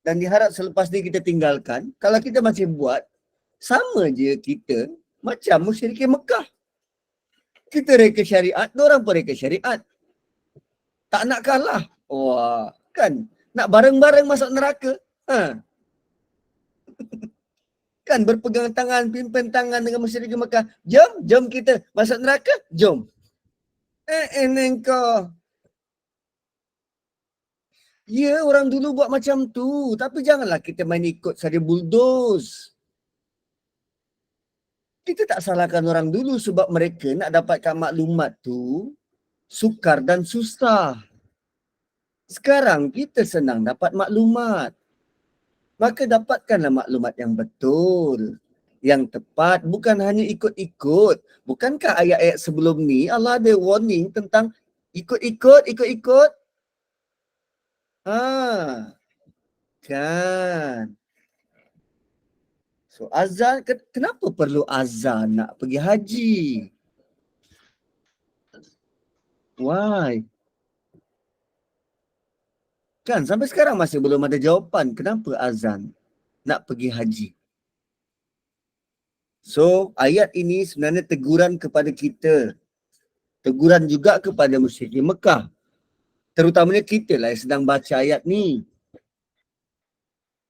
dan diharap selepas ni kita tinggalkan, kalau kita masih buat, sama je kita macam musyrikin Mekah. Kita reka syariat, diorang pun reka syariat. Tak nak kalah. Kan? Nak bareng-bareng masuk neraka. Kan berpegang tangan, pimpin tangan dengan musyrikin Mekah. Jom kita masuk neraka, jom. Kau. Ya, orang dulu buat macam tu. Tapi janganlah kita main ikut saja bulldoze. Kita tak salahkan orang dulu sebab mereka nak dapatkan maklumat tu sukar dan susah. Sekarang kita senang dapat maklumat. Maka dapatkanlah maklumat yang betul, yang tepat, bukan hanya ikut-ikut. Bukankah ayat-ayat sebelum ni Allah ada warning tentang ikut-ikut? Kan. So azan, kenapa perlu azan nak pergi haji? Why? Kan sampai sekarang masih belum ada jawapan kenapa azan nak pergi haji. So ayat ini sebenarnya teguran kepada kita. Teguran juga kepada musyrikin Mekah. Terutamanya kita lah yang sedang baca ayat ni.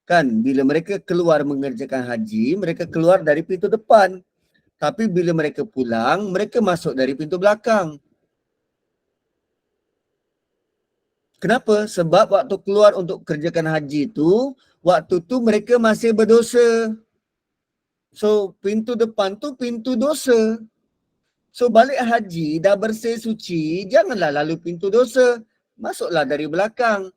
Kan bila mereka keluar mengerjakan haji, mereka keluar dari pintu depan. Tapi bila mereka pulang, mereka masuk dari pintu belakang. Kenapa? Sebab waktu keluar untuk kerjakan haji tu, waktu tu mereka masih berdosa. So pintu depan tu pintu dosa. So balik haji dah bersih suci, janganlah lalu pintu dosa. Masuklah dari belakang.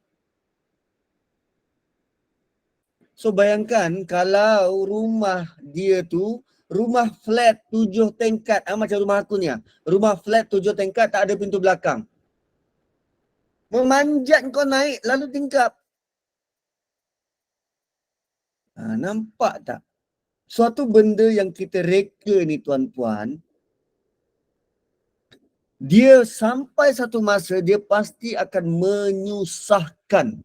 So bayangkan kalau rumah dia tu rumah flat 7 tingkat, macam rumah aku ni. Rumah flat 7 tingkat tak ada pintu belakang. Memanjat kau naik lalu tingkap. Nampak tak? Suatu benda yang kita reka ni tuan-puan, dia sampai satu masa dia pasti akan menyusahkan.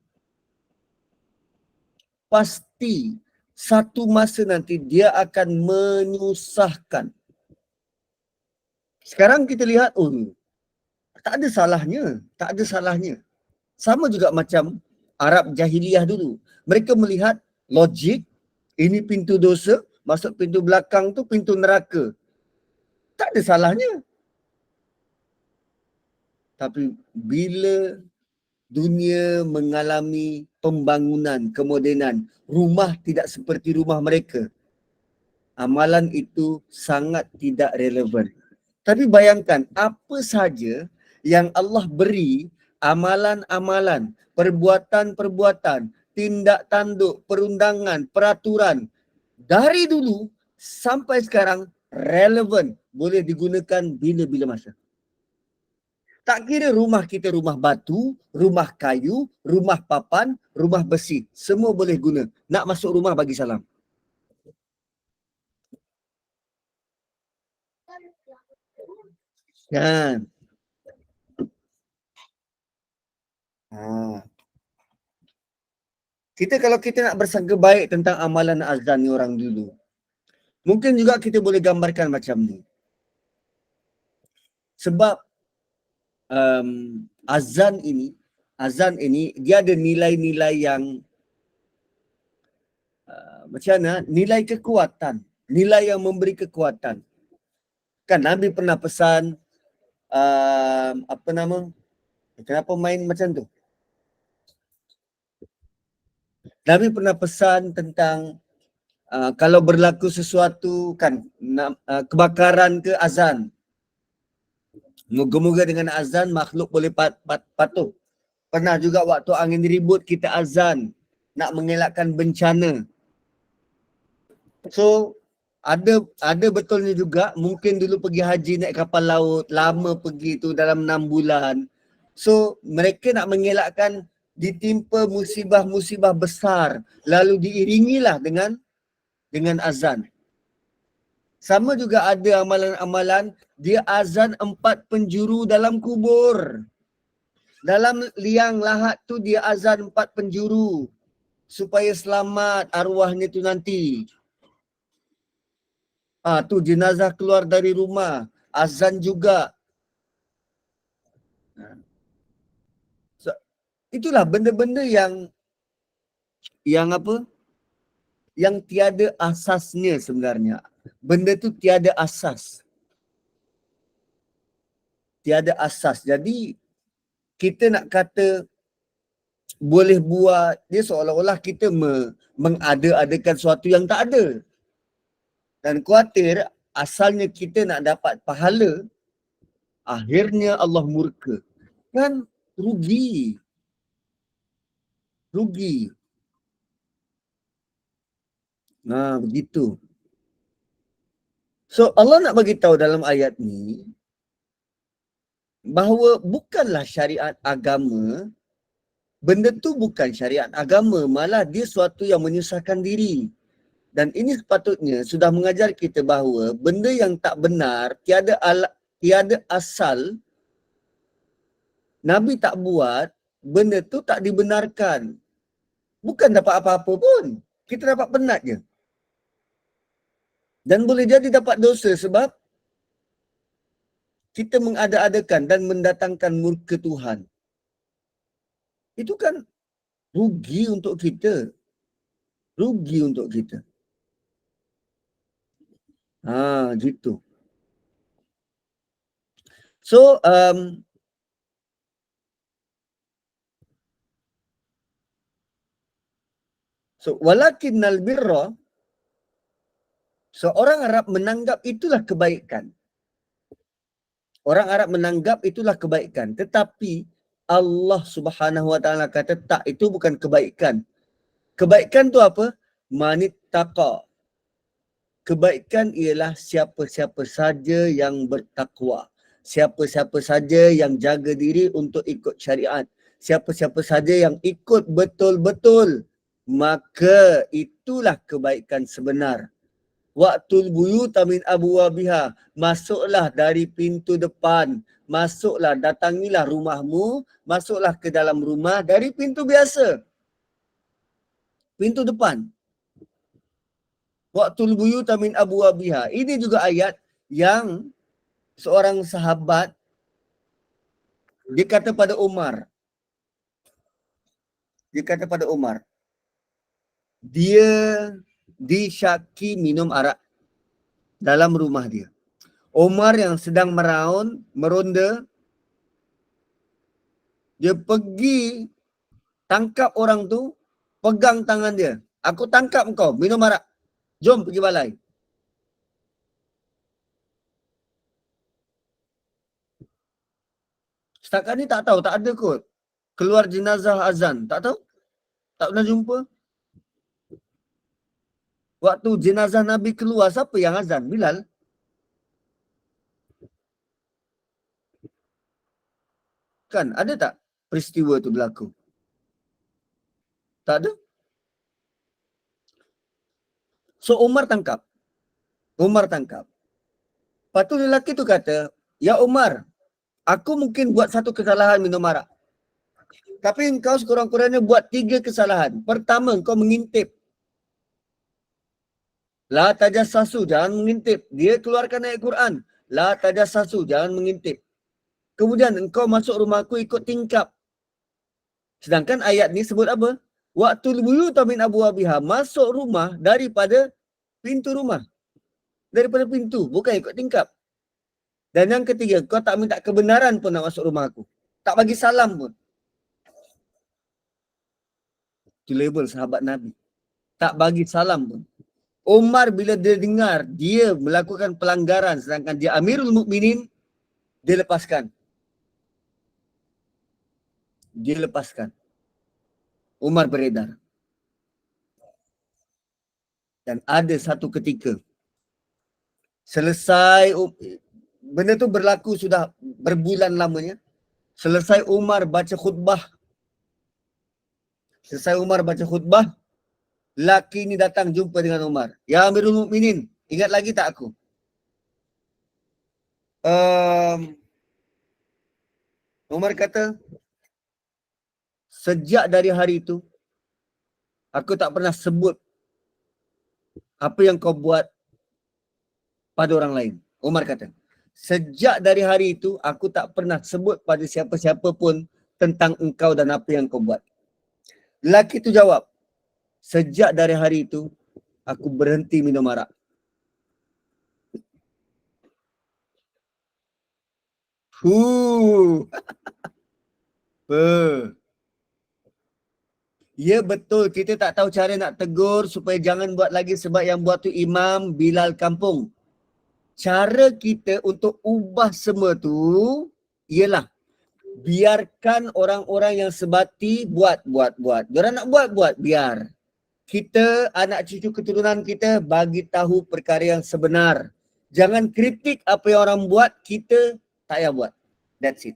Pasti satu masa nanti dia akan menyusahkan. Sekarang kita lihat, tak ada salahnya. Sama juga macam Arab jahiliyah dulu. Mereka melihat logik, ini pintu dosa, masuk pintu belakang tu pintu neraka. Tak ada salahnya. Tapi bila dunia mengalami pembangunan, kemodenan, rumah tidak seperti rumah mereka, amalan itu sangat tidak relevan. Tapi bayangkan apa saja yang Allah beri, amalan-amalan, perbuatan-perbuatan, tindak tanduk, perundangan, peraturan dari dulu sampai sekarang relevan, boleh digunakan bila-bila masa. Tak kira rumah kita rumah batu, rumah kayu, rumah papan, rumah besi, semua boleh guna. Nak masuk rumah bagi salam. Kan? Kalau kita nak bersangka baik tentang amalan azan ni orang dulu, mungkin juga kita boleh gambarkan macam ni. Sebab azan ini dia ada nilai-nilai yang macam mana? Nilai kekuatan, nilai yang memberi kekuatan. Kan Nabi pernah pesan kenapa main macam tu? Nabi pernah pesan tentang kalau berlaku sesuatu kan kebakaran ke azan. Moga-moga dengan azan makhluk boleh patuh. Pernah juga waktu angin ribut kita azan nak mengelakkan bencana. So ada betulnya juga mungkin dulu pergi haji naik kapal laut, lama pergi tu dalam 6 bulan. So mereka nak mengelakkan ditimpa musibah-musibah besar, lalu diiringilah dengan azan. Sama juga ada amalan-amalan dia azan 4 penjuru dalam kubur. Dalam liang lahat tu dia azan 4 penjuru supaya selamat arwahnya tu nanti. Tu jenazah keluar dari rumah, azan juga. So, itulah benda-benda yang apa? Yang tiada asasnya sebenarnya. Benda tu tiada asas. Tiada asas. Jadi kita nak kata boleh buat, dia seolah-olah kita mengada-adakan sesuatu yang tak ada. Dan khawatir asalnya kita nak dapat pahala, akhirnya Allah murka. Kan rugi. Rugi. Nah, begitu. So Allah nak bagi tahu dalam ayat ni bahawa bukanlah syariat agama, benda tu bukan syariat agama, malah dia suatu yang menyusahkan diri. Dan ini sepatutnya sudah mengajar kita bahawa benda yang tak benar, tiada asal, Nabi tak buat, benda tu tak dibenarkan. Bukan dapat apa-apa pun. Kita dapat penat je. Dan boleh jadi dapat dosa sebab kita mengada-adakan dan mendatangkan murka Tuhan. Itu kan rugi untuk kita. Rugi untuk kita. Gitu. So, walakinnal birra, seorang Arab menanggap itulah kebaikan. Orang Arab menanggap itulah kebaikan. Tetapi Allah Subhanahu Wa Taala kata tak, itu bukan kebaikan. Kebaikan tu apa? Manittaqa. Kebaikan ialah siapa-siapa saja yang bertakwa. Siapa-siapa saja yang jaga diri untuk ikut syariat. Siapa-siapa saja yang ikut betul-betul, maka itulah kebaikan sebenar. Waqtul buyuta min abwabiha, masuklah dari pintu depan, masuklah, datangilah rumahmu, masuklah ke dalam rumah dari pintu biasa, pintu depan. Waqtul buyuta min abwabiha. Ini juga ayat yang seorang sahabat dia kata pada Umar, dia disyaki minum arak dalam rumah dia. Umar yang sedang meronda, dia pergi tangkap orang tu, pegang tangan dia. Aku tangkap engkau, minum arak. Jom pergi balai. Setakat ni tak tahu, tak ada kot. Keluar jenazah azan, tak tahu. Tak pernah jumpa. Waktu jenazah Nabi keluar, siapa yang azan? Bilal. Kan, ada tak peristiwa tu berlaku? Tak ada. So Umar tangkap. Lepas tu lelaki tu kata, ya Umar, aku mungkin buat satu kesalahan minum arak. Tapi engkau sekurang-kurangnya buat 3 kesalahan. Pertama, engkau mengintip. La tajassasu, jangan mengintip. Dia keluarkan ayat Quran. La tajassasu, jangan mengintip. Kemudian engkau masuk rumahku ikut tingkap. Sedangkan ayat ni sebut apa? Waqtul buyuta min abwabiha, masuk rumah daripada pintu rumah. Daripada pintu, bukan ikut tingkap. Dan yang ketiga, kau tak minta kebenaran pun nak masuk rumah aku. Tak bagi salam pun. Itu label sahabat Nabi. Tak bagi salam pun. Umar bila dia dengar dia melakukan pelanggaran sedangkan dia Amirul Mukminin, dia lepaskan. Umar beredar. Dan ada satu ketika, selesai, benda tu berlaku sudah berbulan lamanya, selesai Umar baca khutbah, laki ni datang jumpa dengan Umar. Ya Amirul Mukminin, ingat lagi tak aku? Umar kata, sejak dari hari itu, aku tak pernah sebut apa yang kau buat pada orang lain. Umar kata, sejak dari hari itu, aku tak pernah sebut pada siapa-siapa pun tentang engkau dan apa yang kau buat. Lelaki itu jawab, sejak dari hari itu, aku berhenti minum arak. Ya betul, kita tak tahu cara nak tegur supaya jangan buat lagi sebab yang buat tu Imam Bilal kampung. Cara kita untuk ubah semua tu ialah biarkan orang-orang yang sebati buat. Diorang nak buat, biar. Kita, anak cucu keturunan kita bagi tahu perkara yang sebenar. Jangan kritik apa yang orang buat, kita tak payah buat. That's it.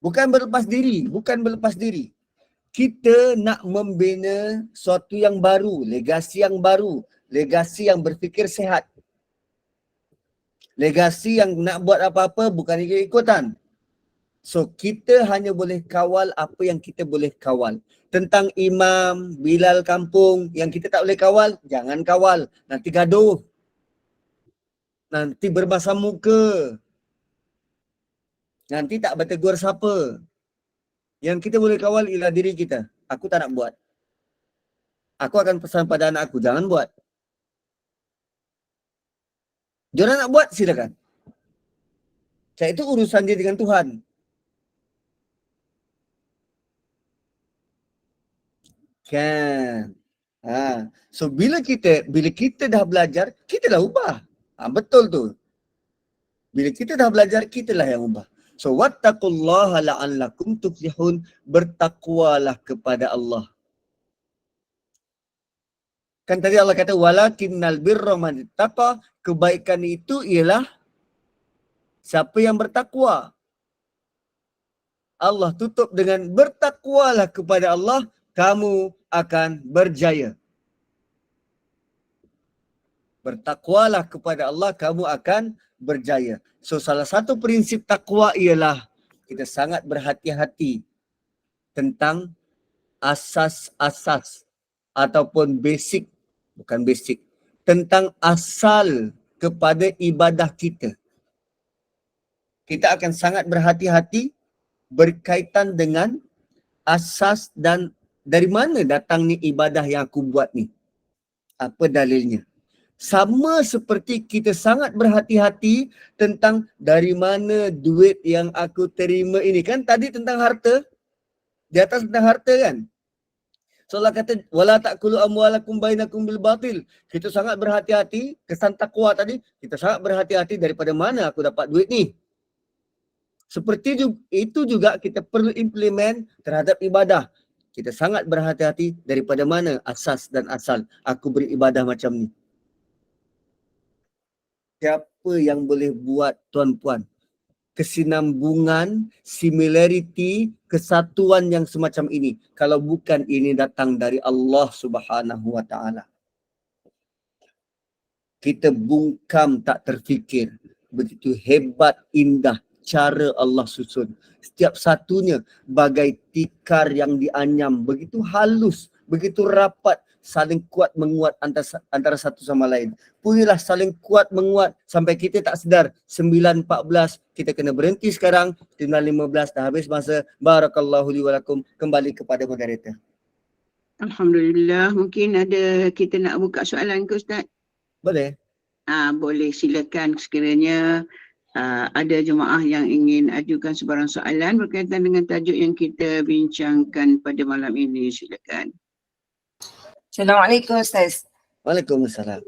Bukan berlepas diri. Kita nak membina sesuatu yang baru, legasi yang berfikir sehat. Legasi yang nak buat apa-apa bukan ikut-ikutan. So, kita hanya boleh kawal apa yang kita boleh kawal. Tentang Imam, Bilal kampung yang kita tak boleh kawal, jangan kawal. Nanti gaduh. Nanti berbasam muka. Nanti tak bertegur siapa. Yang kita boleh kawal ialah diri kita. Aku tak nak buat. Aku akan pesan pada anak aku, jangan buat. Diorang nak buat, silakan. Itu urusan dia dengan Tuhan. Kan. So bila kita dah belajar, kita dah ubah. Betul tu. Bila kita dah belajar, kitalah yang ubah. So wattaqullaha la'allakum tuflihun, bertakwalah kepada Allah. Kan tadi Allah kata walakinnal birra man ittaqa, kebaikan itu ialah siapa yang bertakwa. Allah tutup dengan bertakwalah kepada Allah, kamu akan berjaya. Bertakwalah kepada Allah, kamu akan berjaya. So salah satu prinsip takwa ialah kita sangat berhati-hati tentang asas-asas ataupun tentang asal kepada ibadah kita. Kita akan sangat berhati-hati berkaitan dengan asas dan dari mana datang ni ibadah yang aku buat ni. Apa dalilnya? Sama seperti kita sangat berhati-hati tentang dari mana duit yang aku terima ini. Kan tadi tentang harta. Di atas tentang harta kan. So Allah kata, wala ta'kulu amwalakum bainakum bil batil. Kita sangat berhati-hati, kesan takwa tadi, kita sangat berhati-hati daripada mana aku dapat duit ni. Seperti itu juga kita perlu implement terhadap ibadah. Kita sangat berhati-hati daripada mana asas dan asal aku beribadah macam ni. Siapa yang boleh buat tuan-puan kesinambungan, similarity, kesatuan yang semacam ini kalau bukan ini datang dari Allah Subhanahu wa taala. Kita bungkam tak terfikir, begitu hebat, indah cara Allah susun. Setiap satunya bagai tikar yang dianyam, begitu halus, begitu rapat, saling kuat menguat antara satu sama lain. Punyalah saling kuat menguat sampai kita tak sedar 9.14 kita kena berhenti sekarang, 9.15 dah habis masa. Barakallahu li wa lakum. Kembali kepada moderator. Alhamdulillah, mungkin ada kita nak buka soalan ke Ustaz? Boleh. Boleh, silakan sekiranya ada jemaah yang ingin ajukan sebarang soalan berkaitan dengan tajuk yang kita bincangkan pada malam ini, silakan. Assalamualaikum Ustaz. Waalaikumsalam.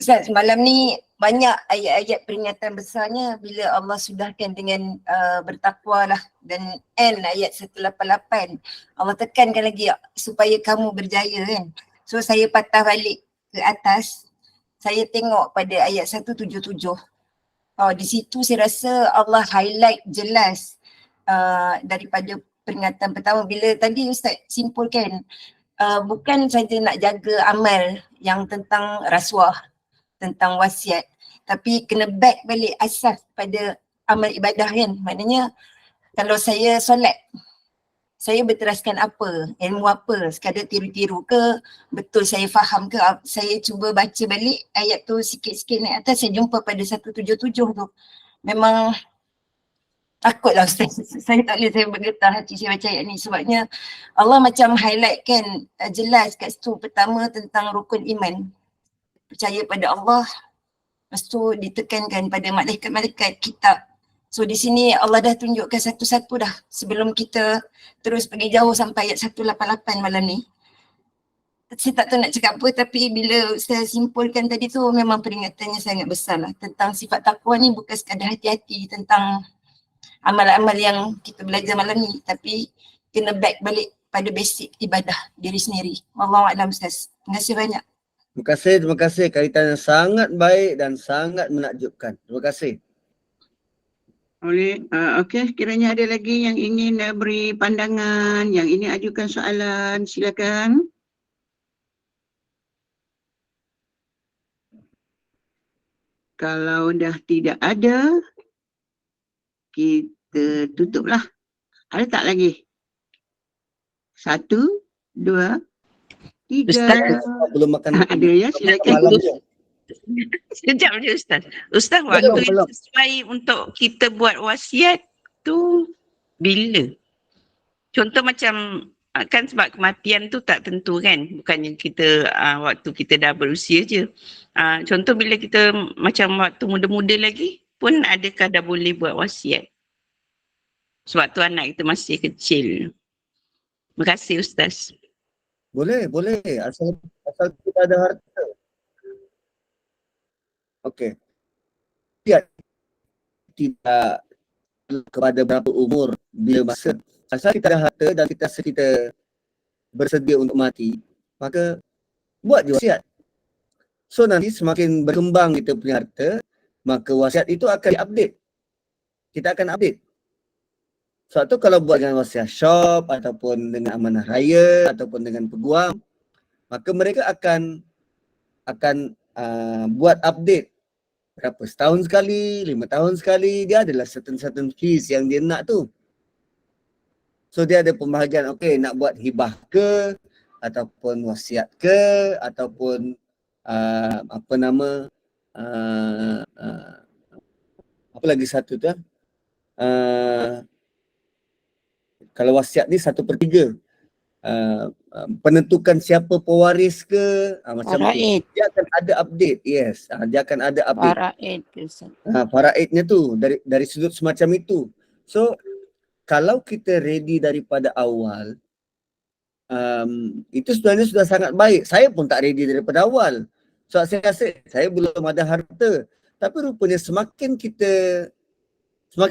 Ustaz, malam ni banyak ayat-ayat peringatan besarnya bila Allah sudahkan dengan bertakwalah, dan ayat 188 Allah tekankan lagi supaya kamu berjaya kan. So saya patah balik ke atas, saya tengok pada ayat 177. Di situ saya rasa Allah highlight jelas daripada peringatan pertama bila tadi Ustaz simpulkan bukan saja nak jaga amal yang tentang rasuah, tentang wasiat, tapi kena back balik asas pada amal ibadah kan. Maknanya kalau saya solat, saya berteraskan apa, ilmu apa, sekadar tiru-tiru ke, betul saya faham ke, saya cuba baca balik ayat tu sikit-sikit naik atas, saya jumpa pada 177 tu. Memang takutlah Ustaz. Saya tak boleh, saya bergetar hati saya baca ayat ni sebabnya Allah macam highlight kan jelas kat situ. Pertama tentang rukun iman, percaya pada Allah. Lepas tu ditekankan pada malaikat-malaikat, kitab, So di sini Allah dah tunjukkan satu-satu dah sebelum kita terus pergi jauh sampai ayat 188 malam ni. Saya tak tahu nak cakap apa, tapi bila saya simpulkan tadi tu memang peringatannya sangat besar lah tentang sifat takwa ni, bukan sekadar hati-hati tentang amal-amal yang kita belajar malam ni, tapi kena back balik pada basic ibadah diri sendiri. Wallahualam Ustaz. Terima kasih banyak. Terima kasih. Kaitan yang sangat baik dan sangat menakjubkan. Terima kasih. Okey, kiranya ada lagi yang ingin beri pandangan, yang ingin ajukan soalan, silakan. Kalau dah tidak ada, kita tutuplah. Ada tak lagi? 1, 2, 3. Ustaz, belum makan. Ada ya, silakan. Malam je. sekejap je Ustaz. Ustaz, Belum, waktu yang belum. sesuai untuk kita buat wasiat tu bila? Contoh macam kan sebab kematian tu tak tentu kan, bukannya kita waktu kita dah berusia je. Contoh bila kita macam waktu muda-muda lagi pun adakah dah boleh buat wasiat? Sebab tu anak kita masih kecil. Terima kasih Ustaz. Boleh. Asal kita ada harta. Okey. Tidak kepada berapa umur, bila masa. Asal kita ada harta dan kita bersedia untuk mati, maka buat je wasiat. So nanti semakin berkembang kita punya harta, maka wasiat itu akan diupdate. Kita akan update. Sebab tu kalau buat dengan wasiat shop ataupun dengan amanah raya ataupun dengan peguam, maka mereka akan buat update berapa setahun sekali, 5 tahun sekali. Dia adalah certain fees yang dia nak tu. So dia ada pembahagian, okey, nak buat hibah ke ataupun wasiat ke ataupun apa lagi satu tu kalau wasiat ni 1/3. Penentukan siapa pewaris ke, macam Faraid. tu. Dia akan ada update. Yes, dia akan ada update. Faraid. Ustaz. Faraidnya tu dari sudut semacam itu. So kalau kita ready daripada awal, itu sebenarnya sudah sangat baik. Saya pun tak ready daripada awal. So saya rasa saya belum ada harta. Tapi rupanya semakin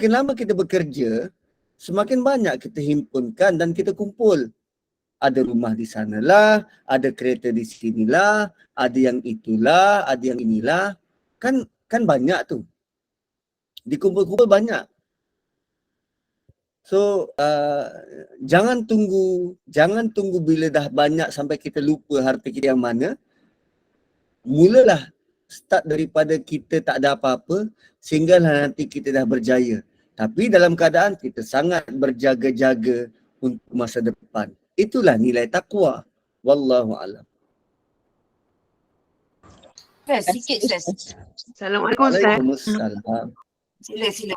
lama kita bekerja, semakin banyak kita himpunkan dan kita kumpul. Ada rumah di sanalah, ada kereta di sinilah, ada yang itulah, ada yang inilah. Kan banyak tu. Dikumpul-kumpul banyak. So jangan tunggu bila dah banyak sampai kita lupa harta kita yang mana. Mulalah start daripada kita tak ada apa-apa sehinggalah nanti kita dah berjaya. Tapi dalam keadaan kita sangat berjaga-jaga untuk masa depan. Itulah nilai takwa. Wallahu a'lam. Ustaz, sikit Ustaz. Assalamualaikum Ustaz. Waalaikumsalam. Sila.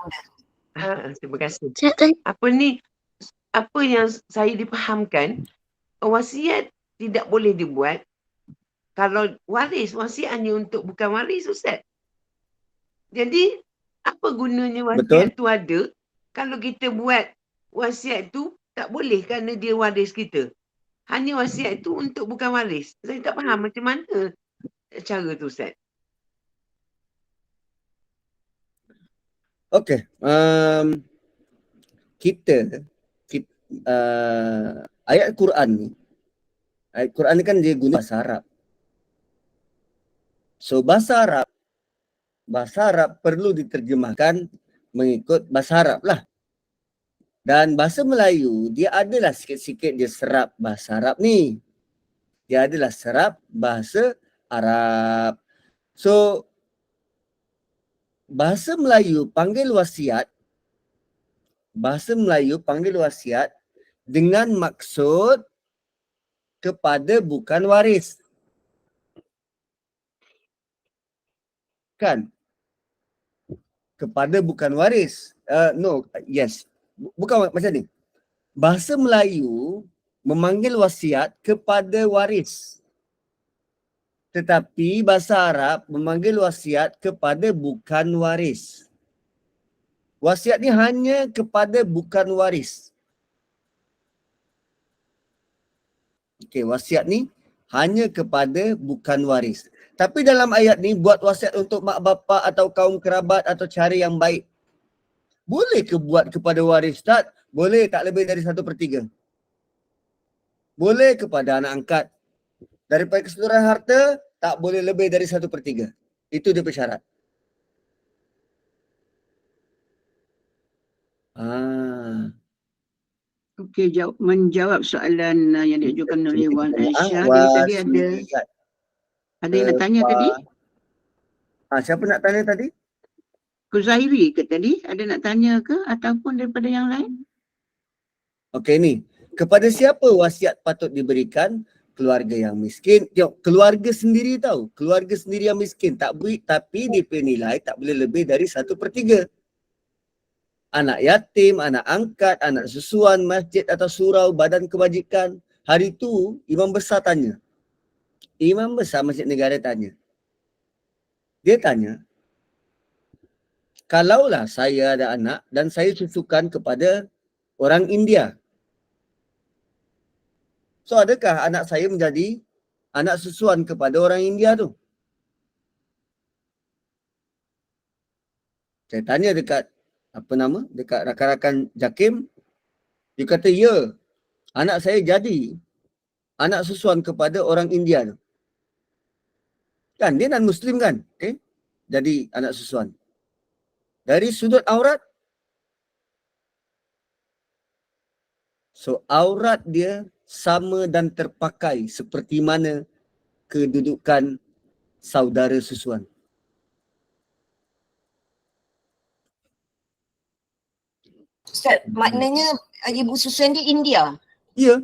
Terima kasih. Apa yang saya dipahamkan, wasiat tidak boleh dibuat kalau waris. Wasiat hanya untuk bukan waris Ustaz. Jadi apa gunanya wasiat tu ada kalau kita buat wasiat tu tak boleh kerana dia waris kita. Hanya wasiat tu untuk bukan waris. Saya tak faham macam mana cara tu Ustaz. Okey. Kita ayat Quran ni kan dia guna bahasa Arab. So bahasa Arab perlu diterjemahkan mengikut bahasa Arab lah. Dan bahasa Melayu dia adalah sikit-sikit dia serap bahasa Arab ni. Dia adalah serap bahasa Arab. So bahasa Melayu panggil wasiat dengan maksud kepada bukan waris. Kan? Kepada bukan waris. Yes. Bukan macam ni. Bahasa Melayu memanggil wasiat kepada waris. Tetapi bahasa Arab memanggil wasiat kepada bukan waris. Wasiat ni hanya kepada bukan waris. Okey, wasiat ni hanya kepada bukan waris. Tapi dalam ayat ni buat wasiat untuk mak bapak atau kaum kerabat atau cara yang baik. Boleh ke buat kepada waris, Ustaz? Boleh, tak lebih dari 1/3. Boleh kepada anak angkat. Daripada keseluruhan harta, tak boleh lebih dari 1/3. Itu dia persyarat. Okey, menjawab soalan yang diajukan oleh Wan Aisyah. Jadi tadi ada yang nak tanya tadi? Siapa nak tanya tadi? Kuzairi ke tadi? Ada nak tanya ke ataupun daripada yang lain? Okey ni. Kepada siapa wasiat patut diberikan? Keluarga yang miskin. Keluarga sendiri tahu. Keluarga sendiri yang miskin. Tapi DP nilai tak boleh lebih dari 1/3. Anak yatim, anak angkat, anak susuan, masjid atau surau, badan kebajikan. Hari tu Imam Besar tanya. Imam Besar Masjid Negara tanya. Dia tanya, kalaulah saya ada anak dan saya susukan kepada orang India. So adakah anak saya menjadi anak susuan kepada orang India tu? Saya tanya dekat dekat rakan-rakan JAKIM, dia kata ya, anak saya jadi anak susuan kepada orang India tu. Kan dia non-Muslim kan? Okay? Jadi anak susuan. Dari sudut aurat, so aurat dia sama dan terpakai seperti mana kedudukan saudara susuan. Ustaz, maknanya ibu susuan dia India? Ya.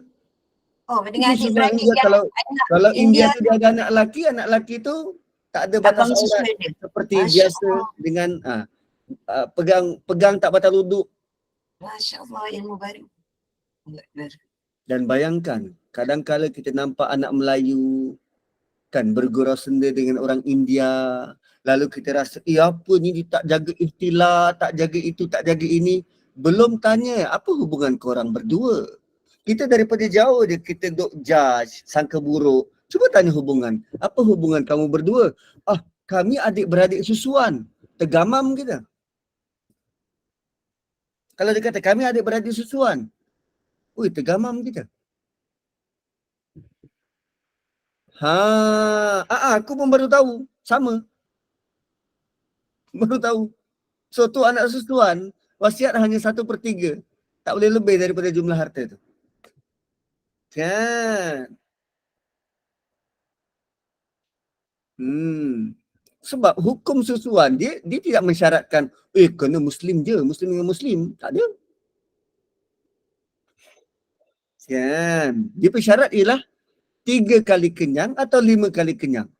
Oh, dengan Ibu susuan adik-beradik India, yang kalau India tu dia ada anak lelaki tu tak ada batas abang aurat susuan dia. seperti Masya biasa Allah. dengan pegang tak batal wuduk. Masya Allah, ilmu baru. Dan bayangkan, kadang-kala kita nampak anak Melayu kan bergurau senda dengan orang India, lalu kita rasa, apa ni dia tak jaga ikhtilat, tak jaga itu, tak jaga ini. Belum tanya, apa hubungan korang berdua? Kita daripada jauh je kita duk judge, sangka buruk. Cuba tanya hubungan. Apa hubungan kamu berdua? Kami adik-beradik susuan. Tergamam kita. Kalau dia kata kami adik-beradik susuan, tergamam kita. Aku pun baru tahu. Sama. Baru tahu. So tu anak susuan, wasiat hanya 1/3. Tak boleh lebih daripada jumlah harta tu. Kan? Sebab hukum susuan dia tidak mensyaratkan kena Muslim je, Muslim dengan Muslim. Tak ada. Kan? Dia persyarat ialah 3 kali kenyang atau 5 kali kenyang.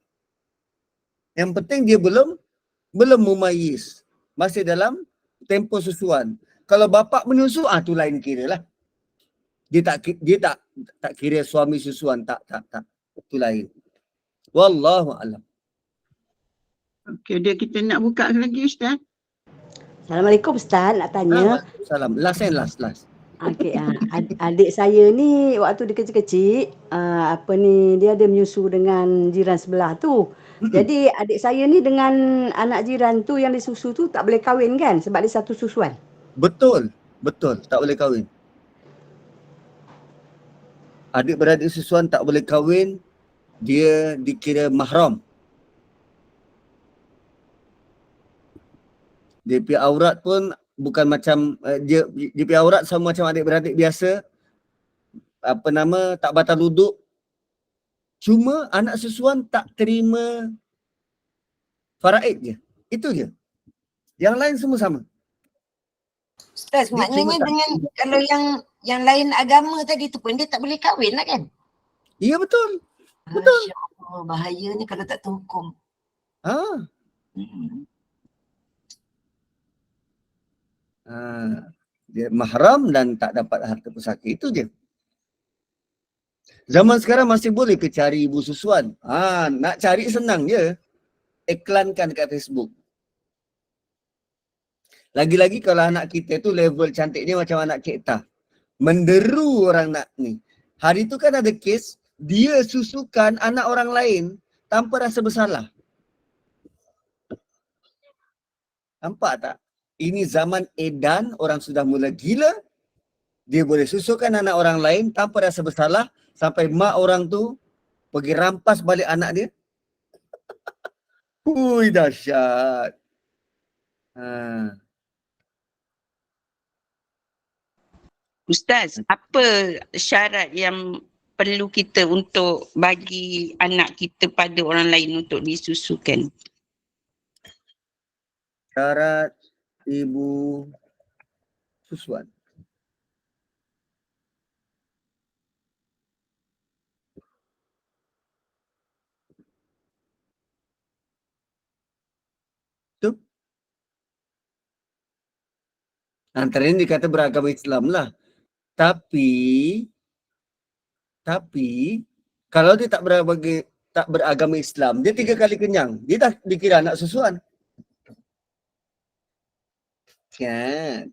Yang penting dia belum mumayyiz. Masih dalam tempoh susuan. Kalau bapa menyusu, tu lain kira lah. Dia tak kira suami susuan, tak. Itu lain. Wallahu a'lam. Okey, kita nak buka lagi Ustaz. Assalamualaikum Ustaz, nak tanya. Salam. Last. Okey, adik saya ni waktu dia kecil-kecil, dia ada menyusu dengan jiran sebelah tu. Jadi adik saya ni dengan anak jiran tu yang disusu tu tak boleh kahwin kan sebab dia satu susuan. Betul, tak boleh kahwin. Adik-beradik susuan tak boleh kahwin, dia dikira mahram. Dia punya aurat pun bukan macam dia punya aurat sama macam adik-beradik biasa. Tak batal wuduk. Cuma anak susuan tak terima faraid je. Itu je. Yang lain semua sama. Ustaz, Dia maknanya cuma dengan kalau yang lain agama tadi tu pun dia tak boleh kahwin lah kan? Ya betul. Masya Allah, bahaya ni kalau tak tahu hukum. Dia mahram dan tak dapat harta pusaka. Itu je. Zaman sekarang masih boleh ke cari ibu susuan? Nak cari senang je. Iklankan dekat Facebook. Lagi-lagi kalau anak kita tu level cantiknya macam anak Cik Tah. Menderu orang nak ni. Hari tu kan ada kes, dia susukan anak orang lain tanpa rasa bersalah. Nampak tak? Ini zaman edan, orang sudah mula gila. Dia boleh susukan anak orang lain tanpa rasa bersalah sampai mak orang tu pergi rampas balik anak dia. Hui, dahsyat. Ha. Ustaz, apa syarat yang perlu kita untuk bagi anak kita pada orang lain untuk disusukan? Syarat ibu susuan. Tu. Antara ini dikata beragama Islam lah. Tapi kalau dia tak beragama Islam, dia 3 kali kenyang. Dia dah dikira anak susuan. Kan?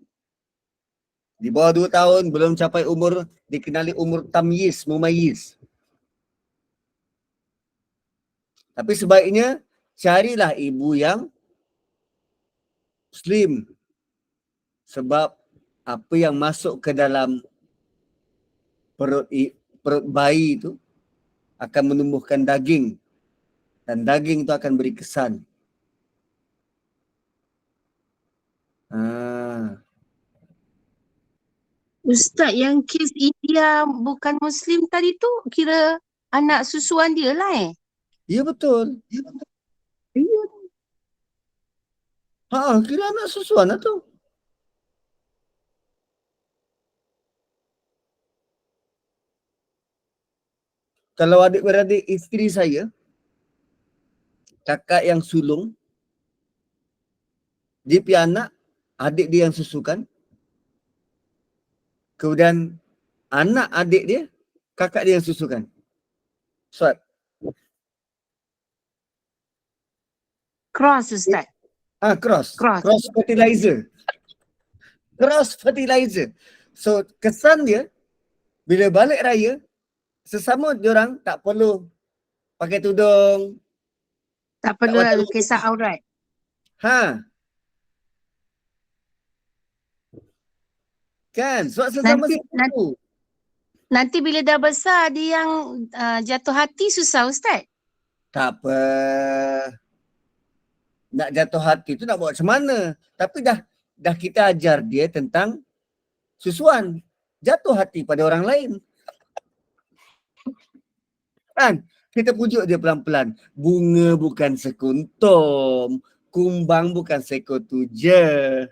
Di bawah 2 tahun, belum capai umur, dikenali umur tamyiz, mumayyiz. Tapi sebaiknya carilah ibu yang Muslim. Sebab apa yang masuk ke dalam perut bayi itu akan menumbuhkan daging. Dan daging itu akan beri kesan. Ustaz, yang kes India bukan Muslim tadi tu kira anak susuan dia lah Ya betul. Ya. Kira anak susuan lah tu. Kalau adik-beradik isteri saya, kakak yang sulung, dia punya anak, adik dia yang susukan. Kemudian anak adik dia, kakak dia yang susukan. Soal. Cross Ustaz. Cross. Cross. Cross fertilizer. Cross fertilizer. So kesan dia, bila balik raya, sesama diorang tak perlu pakai tudung. Tak perlu kisah aurat. Kan? Sebab sesama sepupu. Nanti bila dah besar dia yang jatuh hati susah Ustaz. Tak apa. Nak jatuh hati tu nak buat macam mana? Tapi dah kita ajar dia tentang susuan. Jatuh hati pada orang lain. Kan? Kita pujuk dia pelan-pelan. Bunga bukan sekuntum. Kumbang bukan seekor tuja.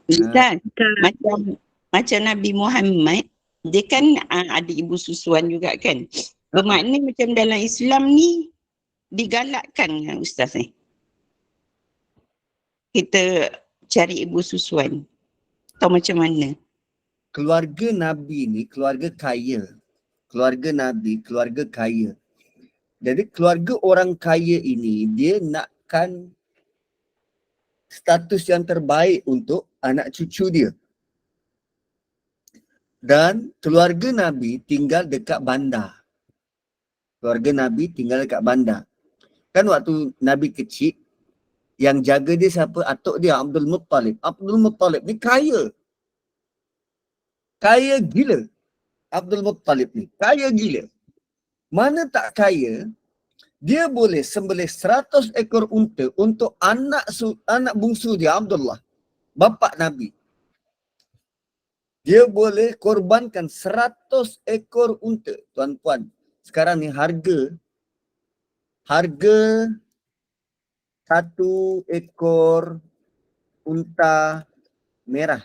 Ustaz, macam Nabi Muhammad, dia kan ada ibu susuan juga kan. Bermakna macam dalam Islam ni digalakkan kan Ustaz ni? Kita cari ibu susuan. Atau macam mana? Keluarga Nabi ni keluarga kaya. Keluarga Nabi, keluarga kaya. Jadi keluarga orang kaya ini dia nakkan status yang terbaik untuk anak cucu dia. Dan keluarga Nabi tinggal dekat bandar. Keluarga Nabi tinggal dekat bandar. Kan waktu Nabi kecil, yang jaga dia siapa? Atuk dia Abdul Muttalib. Abdul Muttalib ni kaya. Kaya gila. Abdul Muttalib ni kaya gila. Mana tak kaya, dia boleh sembelih 100 ekor unta untuk anak bungsu dia Abdullah, bapa Nabi. Dia boleh korbankan 100 ekor unta. Tuan-puan, sekarang ni harga 1 ekor unta merah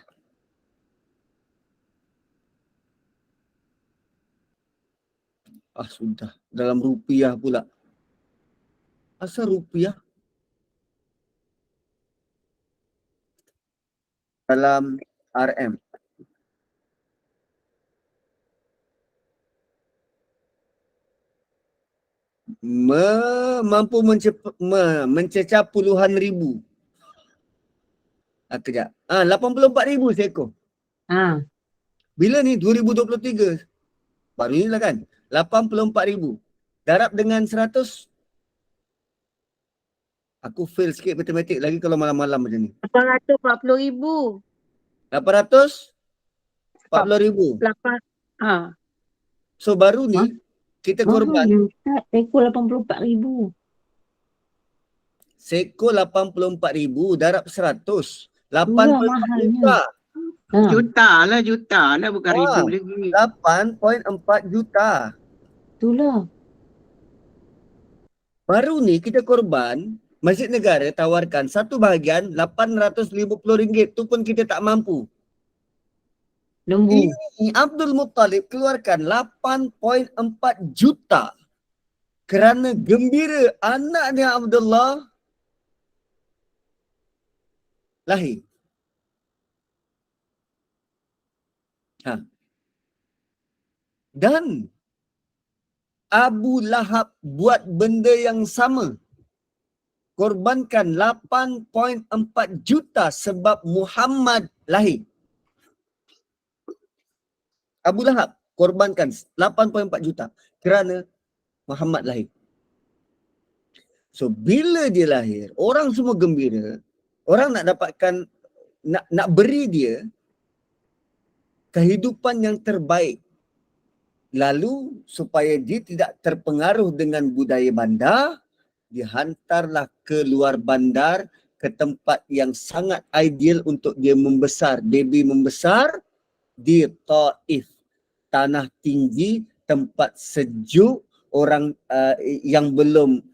sudah dalam rupiah pula. Asal rupiah? Dalam RM. mampu mencecah puluhan ribu. Kejap. 84,000 seekor. Ha. Bila ni? 2023. Baru ni lah kan? 84,000. Darab dengan 100. Aku fail sikit matematik lagi kalau malam-malam macam ni. 840,000. 840,000. 8. Ha. So baru ni kita korban Ekor 84,000. seekor 84,000 darab 100. Itulah 84 mahalnya. juta. Juta lah bukan ribu lagi. 8.4 juta. Itulah. Baru ni kita korban, Masjid Negara tawarkan satu bahagian RM850. Tu pun kita tak mampu. Lembu. Ini Abdul Muttalib keluarkan 8.4 juta kerana gembira anaknya Abdullah lahir. Dan Abu Lahab buat benda yang sama. Korbankan 8.4 juta sebab Muhammad lahir. Abu Lahab korbankan 8.4 juta kerana Muhammad lahir. So bila dia lahir, orang semua gembira. Orang nak dapatkan, nak beri dia kehidupan yang terbaik. Lalu supaya dia tidak terpengaruh dengan budaya bandar, dihantarlah ke luar bandar ke tempat yang sangat ideal untuk dia membesar. Baby membesar di Taif. Tanah tinggi, tempat sejuk, orang yang belum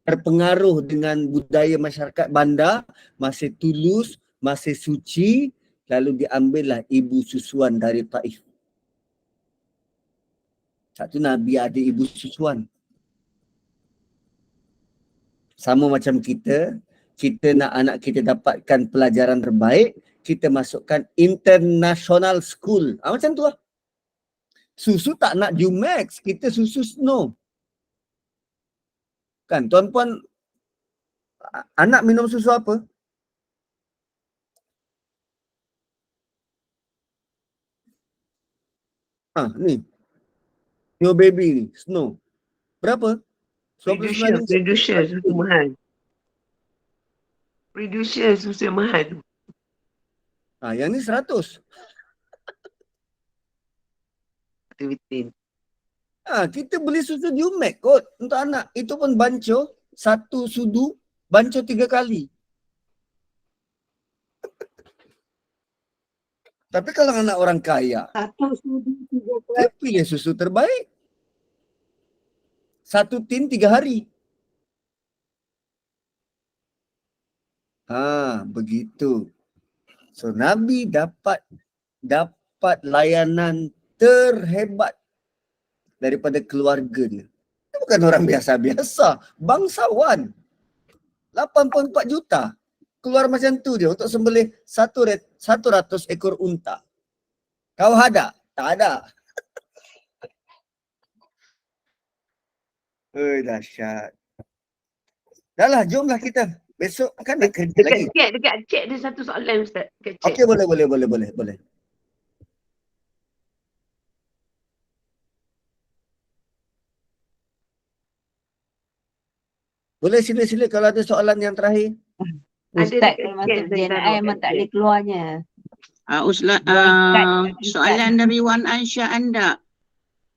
terpengaruh dengan budaya masyarakat bandar, masih tulus, masih suci. Lalu diambillah ibu susuan dari Taif. Satu Nabi ada ibu susuan. Sama macam kita nak anak kita dapatkan pelajaran terbaik, kita masukkan international school. Macam tu lah. Susu tak nak Jumax, kita susu Snow. Kan tuan-puan, anak minum susu apa? Ni. New baby ni, Snow. Berapa? Reducer susu mahal. Reducer susu mahal. Yang ni 100. Betul. Kita beli susu Jumax kot untuk anak. Itu pun banco, satu sudu, banco 3 kali. Tapi kalau anak orang kaya, Satu sudu 3 dia pilih susu terbaik. 1 tin 3 hari. Begitu. So Nabi dapat layanan terhebat daripada keluarga dia. Dia bukan orang biasa-biasa, bangsawan. 8.4 juta. Keluar macam tu dia untuk sembelih 100 ekor unta. Kau ada? Tak ada. Dahsyat. Dah lah, jomlah kita. Besok kan nak kerja lagi. Dekat chat ada satu soalan Ustaz. Dekat chat. Okey, boleh. Boleh sila-sila kalau ada soalan yang terakhir. Ustaz kalau masuk JNI memang tak boleh keluarnya. Soalan dari Wan Aisyah anda.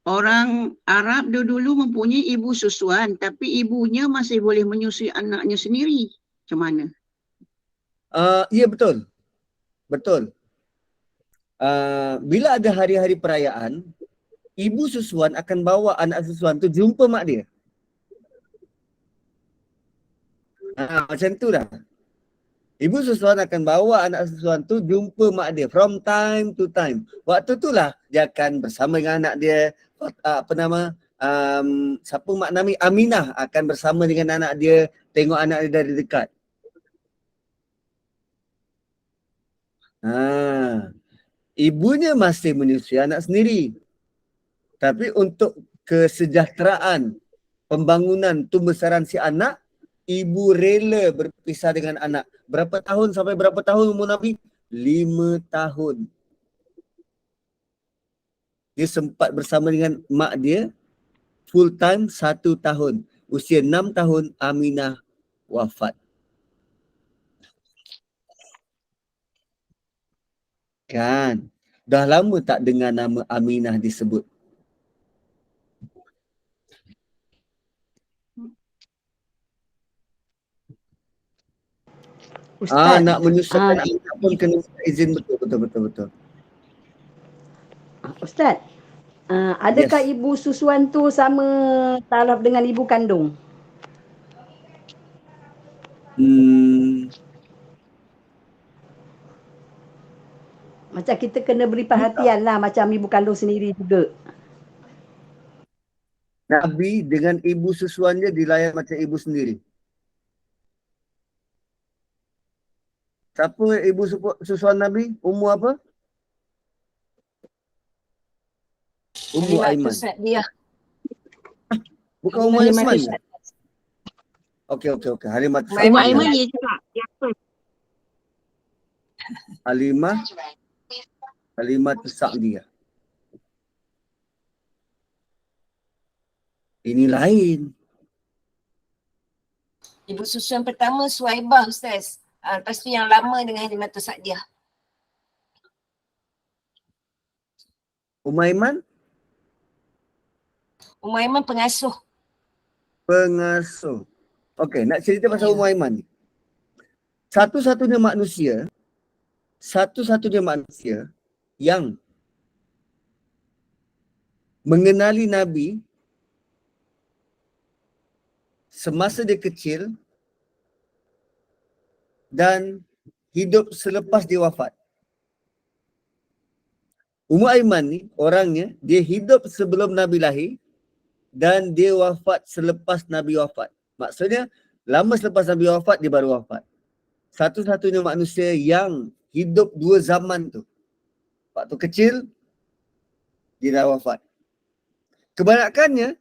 Orang Arab dulu mempunyai ibu susuan tapi ibunya masih boleh menyusui anaknya sendiri. Macam mana? Ya betul. Bila ada hari-hari perayaan, ibu susuan akan bawa anak susuan tu jumpa mak dia. Macam tu dah. Ibu susuan akan bawa anak susuan tu jumpa mak dia from time to time. Waktu tu lah dia akan bersama dengan anak dia, siapa mak Nabi? Aminah akan bersama dengan anak dia, tengok anak dia dari dekat. Ibunya masih menyusui anak sendiri. Tapi untuk kesejahteraan, pembangunan, tumbesaran si anak, ibu rela berpisah dengan anak. Berapa tahun sampai berapa tahun umur Nabi? 5 tahun. Dia sempat bersama dengan mak dia full time 1 tahun. Usia 6 tahun Aminah wafat. Kan? Dah lama tak dengar nama Aminah disebut. Ustaz, Nak menyusulkan ah, anak pun kena izin betul. Ustaz, adakah Yes. ibu susuan tu sama taraf dengan ibu kandung? Macam kita kena beri perhatian lah macam ibu kandung sendiri juga. Nabi dengan ibu susuan dia dilayan macam ibu sendiri. Siapa ibu susuan Nabi? Ummu apa? Ummu Aiman. Sa'diyah. Bukan Ummu Aiman. Halimah Okey. Halimah Ummu Sa'diyah. Aiman dia cakap. Dia apa? Halimah Sa'diyah. Ini lain. Ibu susuan pertama Suhaibah Ustaz. Lepas tu yang lama dengan Halimah Sa'diyah. Ummu Aiman? Ummu Aiman pengasuh. Pengasuh. Okey, nak cerita pasal Ummu Aiman ni. Satu-satunya manusia yang mengenali Nabi semasa dia kecil dan hidup selepas dia wafat. Ummu Aiman ni orangnya, dia hidup sebelum Nabi lahir dan dia wafat selepas Nabi wafat. Maksudnya, lama selepas Nabi wafat, dia baru wafat. Satu-satunya manusia yang hidup dua zaman tu. Waktu kecil, dia dah wafat. Kebanyakannya,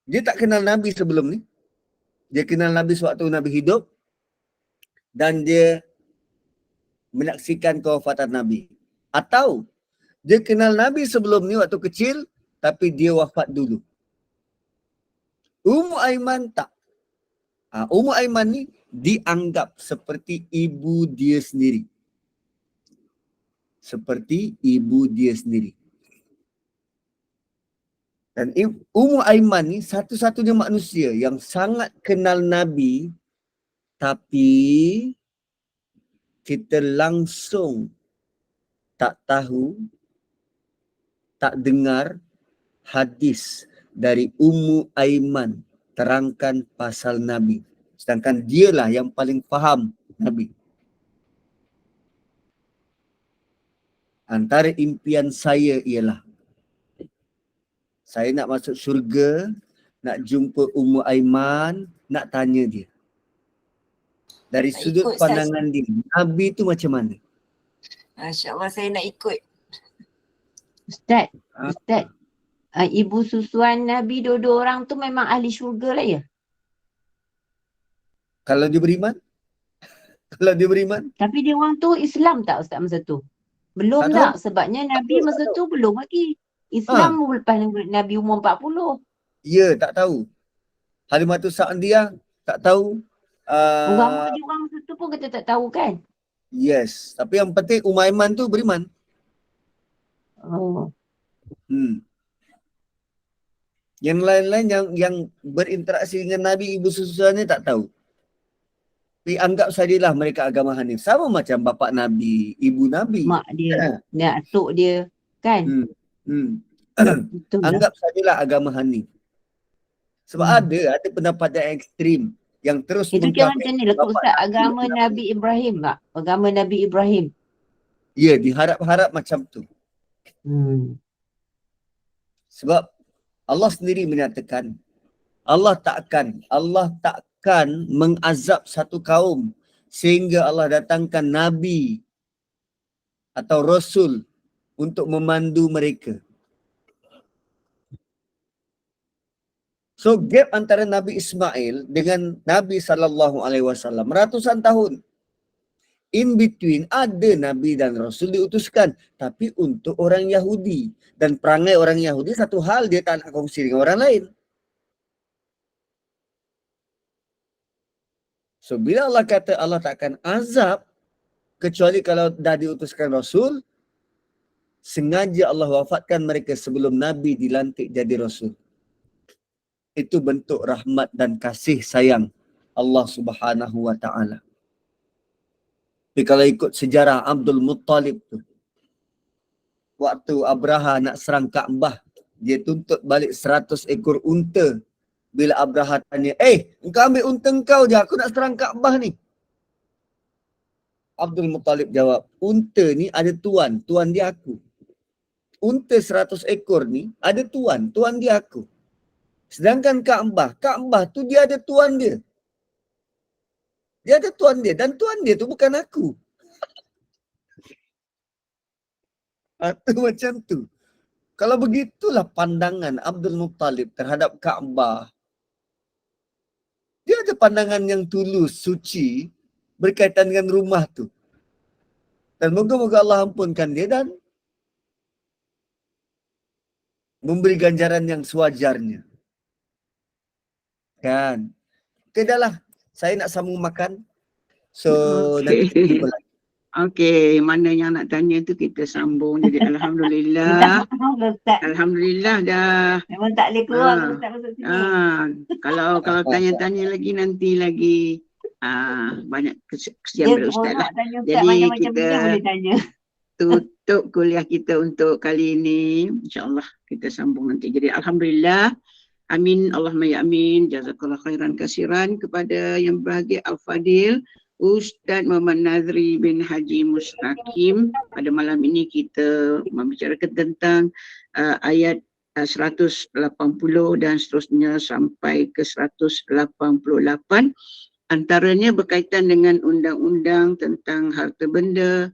dia tak kenal Nabi sebelum ni. Dia kenal Nabi sewaktu Nabi hidup dan dia menyaksikan kewafatan Nabi. Atau dia kenal Nabi sebelum ni waktu kecil tapi dia wafat dulu. Ummu Aiman tak. Ummu Aiman ni dianggap seperti ibu dia sendiri. Seperti ibu dia sendiri. Dan Ummu Aiman ni satu-satunya manusia yang sangat kenal Nabi tapi kita langsung tak tahu, tak dengar hadis dari Ummu Aiman terangkan pasal Nabi. Sedangkan dialah yang paling faham Nabi. Antara impian saya ialah saya nak masuk syurga, nak jumpa Ummu Aiman, nak tanya dia. Dari sudut pandangan dia, Nabi tu macam mana? Masya-Allah, saya nak ikut. Ustaz, ibu susuan Nabi dua-dua orang tu memang ahli syurga lah ya? Kalau dia beriman? Kalau dia beriman? Tapi dia orang tu Islam tak Ustaz masa tu? Belum tak, sebabnya Nabi masa tu belum lagi. Islam lepas Nabi umur 40. Ya, tak tahu. Halimah Sa'diyah tak tahu. Agama dia orang masa tu pun kita tak tahu kan? Yes, tapi yang penting Ummu Aiman tu beriman. Oh. Yang lain-lain yang berinteraksi dengan Nabi, ibu susuannya tak tahu. Tapi anggap sajalah mereka agama Hanif. Sama macam bapa Nabi, ibu Nabi. Mak dia, atuk dia kan? Anggap sajalah agama Hanif. Sebab ada pendapat yang ekstrim yang terus itu kira macam ni lah Ustaz, agama Nabi Ibrahim tak? Agama Nabi Ibrahim. Ya, diharap-harap macam tu. Sebab Allah sendiri menyatakan Allah takkan mengazab satu kaum sehingga Allah datangkan Nabi atau Rasul untuk memandu mereka. So gap antara Nabi Ismail dengan Nabi SAW ratusan tahun. In between ada Nabi dan Rasul diutuskan, tapi untuk orang Yahudi. Dan perangai orang Yahudi satu hal, dia tak nak kongsi dengan orang lain. So bila Allah kata Allah takkan azab kecuali kalau dah diutuskan Rasul, sengaja Allah wafatkan mereka sebelum Nabi dilantik jadi Rasul. Itu bentuk rahmat dan kasih sayang Allah Subhanahu wa ta'ala. Tapi kalau ikut sejarah Abdul Muttalib tu, waktu Abraha nak serang Kaabah, dia tuntut balik 100 ekor unta. Bila Abraha tanya, engkau ambil unta engkau je, aku nak serang Kaabah ni. Abdul Muttalib jawab, unta ni ada tuan dia aku. Unta 100 ekor ni ada tuan dia aku. Sedangkan Kaabah tu dia ada tuan dia. Dia ada tuan dia dan tuan dia tu bukan aku. Itu macam tu. Kalau begitulah pandangan Abdul Muttalib terhadap Kaabah. Dia ada pandangan yang tulus, suci berkaitan dengan rumah tu. Dan moga-moga Allah ampunkan dia dan memberi ganjaran yang sewajarnya. Kan? Okay, dah lah. Saya nak sambung makan. So, nanti kita jumpa lagi. Okey, mana yang nak tanya tu kita sambung. Jadi Alhamdulillah. Alhamdulillah dah. Memang tak boleh keluar kalau Ustaz masuk sini. Kalau tanya-tanya lagi nanti lagi banyak kesian pada Ustaz lah. Jadi kita tutup kuliah kita untuk kali ini. InsyaAllah kita sambung nanti. Jadi Alhamdulillah. Amin, Allahumma ya amin. Jazakallah khairan kasiran kepada yang berbahagia Al-Fadil Ustaz Muhammad Nazri bin Haji Mustaqim. Pada malam ini kita membicarakan tentang ayat 180 dan seterusnya sampai ke 188. Antaranya berkaitan dengan undang-undang tentang harta benda.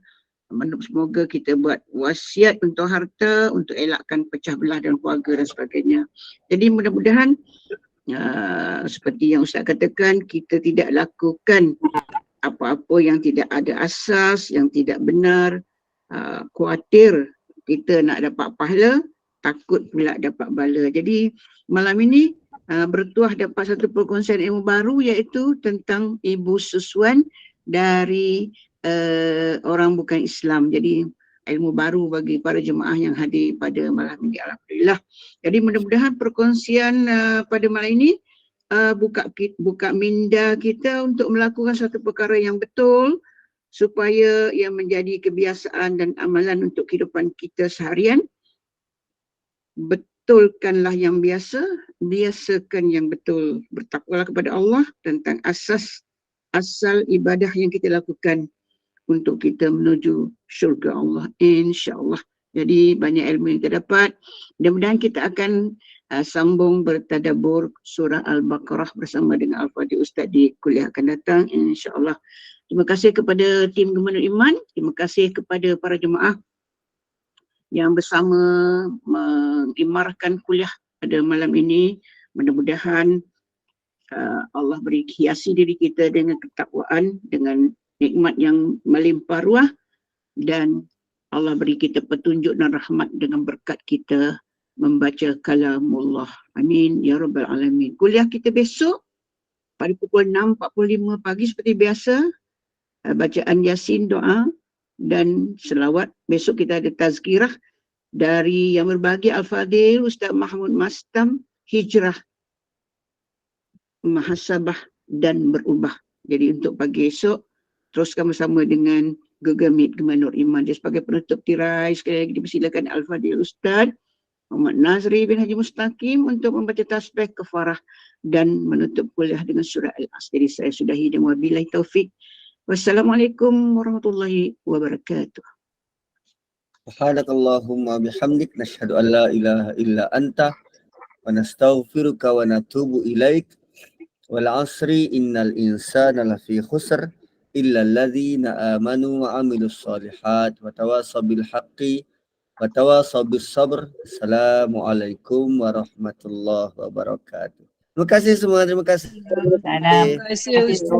Semoga kita buat wasiat untuk harta, untuk elakkan pecah belah dalam keluarga dan sebagainya. Jadi mudah-mudahan seperti yang Ustaz katakan, kita tidak lakukan apa-apa yang tidak ada asas, yang tidak benar. Khawatir kita nak dapat pahala, takut pula dapat bala. Jadi malam ini bertuah dapat satu perkongsian ilmu baru, iaitu tentang Ibu Suswan dari orang bukan Islam. Jadi ilmu baru bagi para jemaah yang hadir pada malam ini. Alhamdulillah. Jadi mudah-mudahan perkongsian pada malam ini buka minda kita untuk melakukan satu perkara yang betul supaya ia menjadi kebiasaan dan amalan untuk kehidupan kita seharian. Betulkanlah yang biasa, biasakan yang betul. Bertakwalah kepada Allah tentang asal ibadah yang kita lakukan untuk kita menuju syurga Allah, insya-Allah. Jadi banyak ilmu yang kita dapat. Mudah-mudahan kita akan sambung bertadabbur surah Al-Baqarah bersama dengan Al-Fadhil Ustaz di kuliah akan datang, insya-Allah. Terima kasih kepada tim Gubernur Iman, terima kasih kepada para jemaah yang bersama mengimarkan kuliah pada malam ini. Mudah-mudahan Allah beri hiasi diri kita dengan ketakwaan, dengan nikmat yang melimpah ruah, dan Allah beri kita petunjuk dan rahmat dengan berkat kita membaca kalamullah. Amin ya rabbal alamin. Kuliah kita besok pada pukul 6.45 pagi seperti biasa. Bacaan Yasin, doa dan selawat. Besok kita ada tazkirah dari yang berbahagia Al-Fadhil Ustaz Mahmud Mastam, hijrah, muhasabah dan berubah. Jadi untuk pagi esok teruskan bersama dengan Google Meet Gubernur Iman. Jadi sebagai penutup tirai, sekali lagi dipersilakan Al-Fadhil Ustaz Muhammad Nazri bin Haji Mustaqim untuk membaca tasbih kafarah dan menutup kuliah dengan surah Al-Asr. Jadi saya sudahi dan wabillahi taufik. Wassalamualaikum warahmatullahi wabarakatuh. Subhanakallahumma bihamdik nashhadu an la ilaha illa anta wa nastaghfiruka wa natubu ilaik. Wal 'asri innal insana lafi khusr illa alladhina amanu wa 'amilus solihat wa tawasaw bil haqqi wa tawasaw bis sabr. Assalamualaikum warahmatullahi wabarakatuh. Terima kasih semua, terima kasih. Salam. Terima kasih Ustaz.